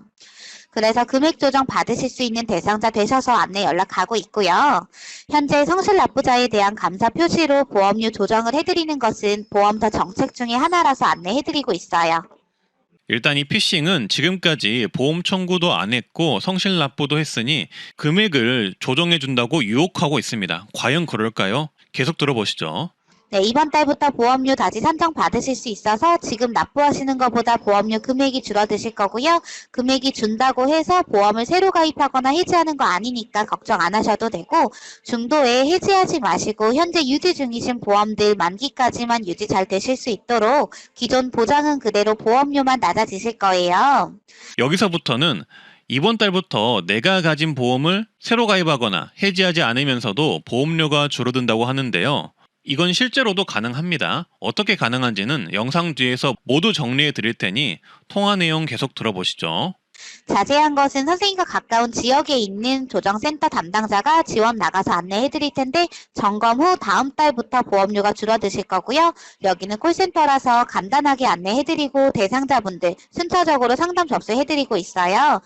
그래서 금액 조정 받으실 수 있는 대상자 되셔서 안내 연락가고 있고요. 현재 성실 납부자에 대한 감사 표시로 보험료 조정을 해드리는 것은 보험사 정책 중에 하나라서 안내해드리고 있어요. 일단 이 피싱은 지금까지 보험 청구도 안 했고 성실 납부도 했으니 금액을 조정해준다고 유혹하고 있습니다. 과연 그럴까요? 계속 들어보시죠. 네, 이번 달부터 보험료 다시 산정 받으실 수 있어서 지금 납부하시는 것보다 보험료 금액이 줄어드실 거고요. 금액이 준다고 해서 보험을 새로 가입하거나 해지하는 거 아니니까 걱정 안 하셔도 되고 중도에 해지하지 마시고 현재 유지 중이신 보험들 만기까지만 유지 잘 되실 수 있도록 기존 보장은 그대로 보험료만 낮아지실 거예요. 여기서부터는 이번 달부터 내가 가진 보험을 새로 가입하거나 해지하지 않으면서도 보험료가 줄어든다고 하는데요. 이건 실제로도 가능합니다. 어떻게 가능한지는 영상 뒤에서 모두 정리해 드릴 테니 통화 내용 계속 들어보시죠. 자세한 것은 선생님과 가까운 지역에 있는 조정센터 담당자가 지원 나가서 안내해 드릴 텐데 점검 후 다음 달부터 보험료가 줄어드실 거고요. 여기는 콜센터라서 간단하게 안내해 드리고 대상자분들 순차적으로 상담 접수해 드리고 있어요.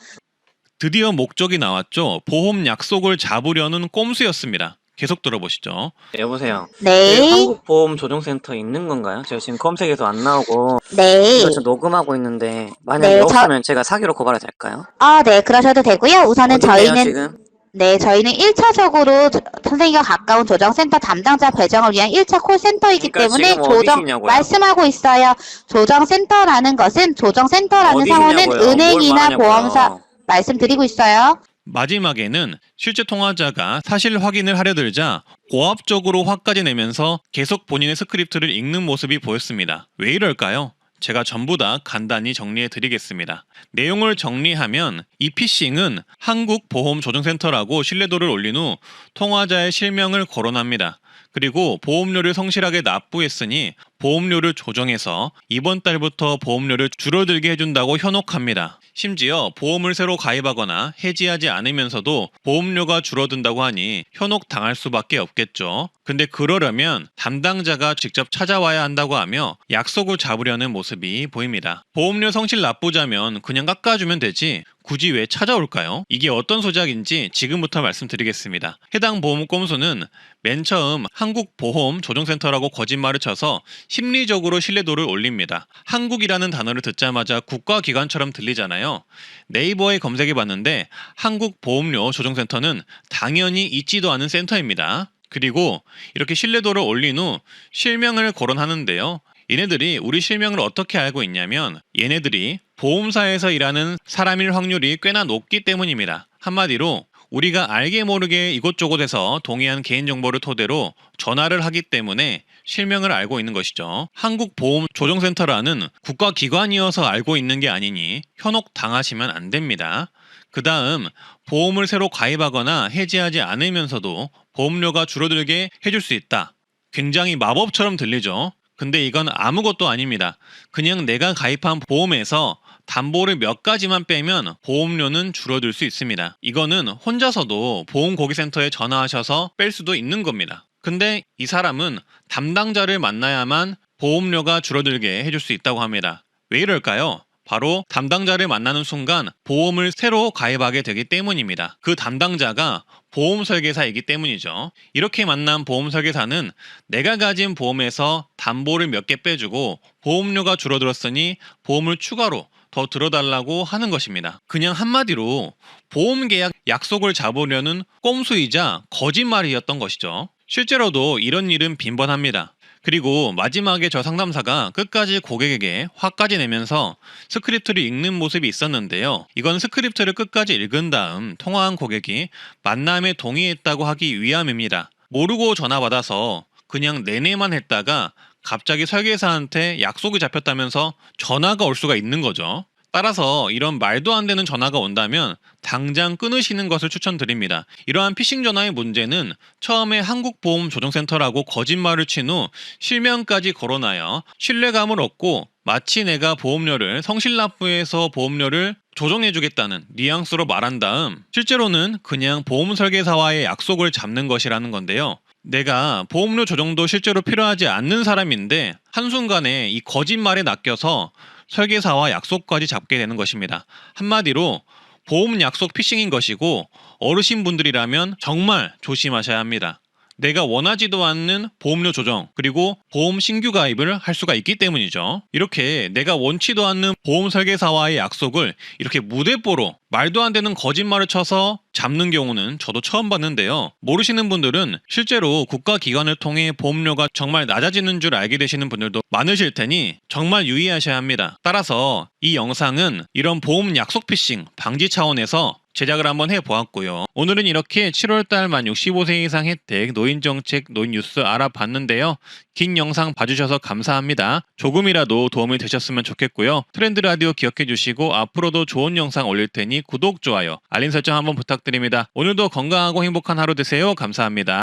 드디어 목적이 나왔죠. 보험 약속을 잡으려는 꼼수였습니다. 계속 들어보시죠. 여보세요. 네. 한국보험조정센터 있는 건가요? 제가 지금 검색해서 안 나오고 네. 이거 지금 녹음하고 있는데 만약에 네, 없으면 제가 사기로 고발해도 될까요? 네, 그러셔도 되고요. 우선은 어딘데요, 저희는 지금? 네, 저희는 1차적으로 선생님과 가까운 조정센터 담당자 배정을 위한 1차 콜센터이기 그러니까 때문에 지금 조정 어디시냐고요? 말씀하고 있어요. 조정센터라는 것은 조정센터라는 상호는 어디시냐고요? 은행이나 뭘 말하냐고요? 보험사 말씀드리고 있어요. 마지막에는 실제 통화자가 사실 확인을 하려 들자 고압적으로 화까지 내면서 계속 본인의 스크립트를 읽는 모습이 보였습니다. 왜 이럴까요? 제가 전부 다 간단히 정리해 드리겠습니다. 내용을 정리하면 이 피싱은 한국보험조정센터라고 신뢰도를 올린 후 통화자의 실명을 거론합니다. 그리고 보험료를 성실하게 납부했으니 보험료를 조정해서 이번 달부터 보험료를 줄어들게 해준다고 현혹합니다. 심지어 보험을 새로 가입하거나 해지하지 않으면서도 보험료가 줄어든다고 하니 현혹당할 수밖에 없겠죠. 근데 그러려면 담당자가 직접 찾아와야 한다고 하며 약속을 잡으려는 모습이 보입니다. 보험료 성실 납부자면 그냥 깎아주면 되지 굳이 왜 찾아올까요? 이게 어떤 소작인지 지금부터 말씀드리겠습니다. 해당 보험 꼼수는 맨 처음 한국보험조정센터라고 거짓말을 쳐서 심리적으로 신뢰도를 올립니다. 한국이라는 단어를 듣자마자 국가기관처럼 들리잖아요. 네이버에 검색해봤는데 한국보험료 조정센터는 당연히 있지도 않은 센터입니다. 그리고 이렇게 신뢰도를 올린 후 실명을 거론하는데요. 얘네들이 우리 실명을 어떻게 알고 있냐면 얘네들이 보험사에서 일하는 사람일 확률이 꽤나 높기 때문입니다. 한마디로 우리가 알게 모르게 이곳저곳에서 동의한 개인정보를 토대로 전화를 하기 때문에 실명을 알고 있는 것이죠. 한국보험조정센터라는 국가기관이어서 알고 있는 게 아니니 현혹당하시면 안 됩니다. 그 다음 보험을 새로 가입하거나 해지하지 않으면서도 보험료가 줄어들게 해줄 수 있다. 굉장히 마법처럼 들리죠. 근데 이건 아무것도 아닙니다. 그냥 내가 가입한 보험에서 담보를 몇 가지만 빼면 보험료는 줄어들 수 있습니다. 이거는 혼자서도 보험고객센터에 전화하셔서 뺄 수도 있는 겁니다. 근데 이 사람은 담당자를 만나야만 보험료가 줄어들게 해줄 수 있다고 합니다. 왜 이럴까요? 바로 담당자를 만나는 순간 보험을 새로 가입하게 되기 때문입니다. 그 담당자가 보험 설계사이기 때문이죠. 이렇게 만난 보험 설계사는 내가 가진 보험에서 담보를 몇 개 빼주고 보험료가 줄어들었으니 보험을 추가로 더 들어달라고 하는 것입니다. 그냥 한마디로 보험 계약 약속을 잡으려는 꼼수이자 거짓말이었던 것이죠. 실제로도 이런 일은 빈번합니다. 그리고 마지막에 저 상담사가 끝까지 고객에게 화까지 내면서 스크립트를 읽는 모습이 있었는데요. 이건 스크립트를 끝까지 읽은 다음 통화한 고객이 만남에 동의했다고 하기 위함입니다. 모르고 전화 받아서 그냥 내내만 했다가 갑자기 설계사한테 약속이 잡혔다면서 전화가 올 수가 있는 거죠. 따라서 이런 말도 안 되는 전화가 온다면 당장 끊으시는 것을 추천드립니다. 이러한 피싱 전화의 문제는 처음에 한국보험조정센터라고 거짓말을 친 후 실명까지 거론하여 신뢰감을 얻고 마치 내가 보험료를 성실납부해서 보험료를 조정해주겠다는 뉘앙스로 말한 다음 실제로는 그냥 보험 설계사와의 약속을 잡는 것이라는 건데요. 내가 보험료 조정도 실제로 필요하지 않는 사람인데 한순간에 이 거짓말에 낚여서 설계사와 약속까지 잡게 되는 것입니다. 한마디로 보험 약속 피싱인 것이고 어르신분들이라면 정말 조심하셔야 합니다. 내가 원하지도 않는 보험료 조정 그리고 보험 신규 가입을 할 수가 있기 때문이죠. 이렇게 내가 원치도 않는 보험 설계사와의 약속을 이렇게 무대뽀로 말도 안 되는 거짓말을 쳐서 잡는 경우는 저도 처음 봤는데요. 모르시는 분들은 실제로 국가기관을 통해 보험료가 정말 낮아지는 줄 알게 되시는 분들도 많으실 테니 정말 유의하셔야 합니다. 따라서 이 영상은 이런 보험 약속 피싱 방지 차원에서 제작을 한번 해보았고요. 오늘은 이렇게 7월달 만 65세 이상 혜택 노인정책 노인뉴스 알아봤는데요. 긴 영상 봐주셔서 감사합니다. 조금이라도 도움이 되셨으면 좋겠고요. 트렌드 라디오 기억해 주시고 앞으로도 좋은 영상 올릴 테니 구독, 좋아요, 알림 설정 한번 부탁드립니다. 오늘도 건강하고 행복한 하루 되세요. 감사합니다.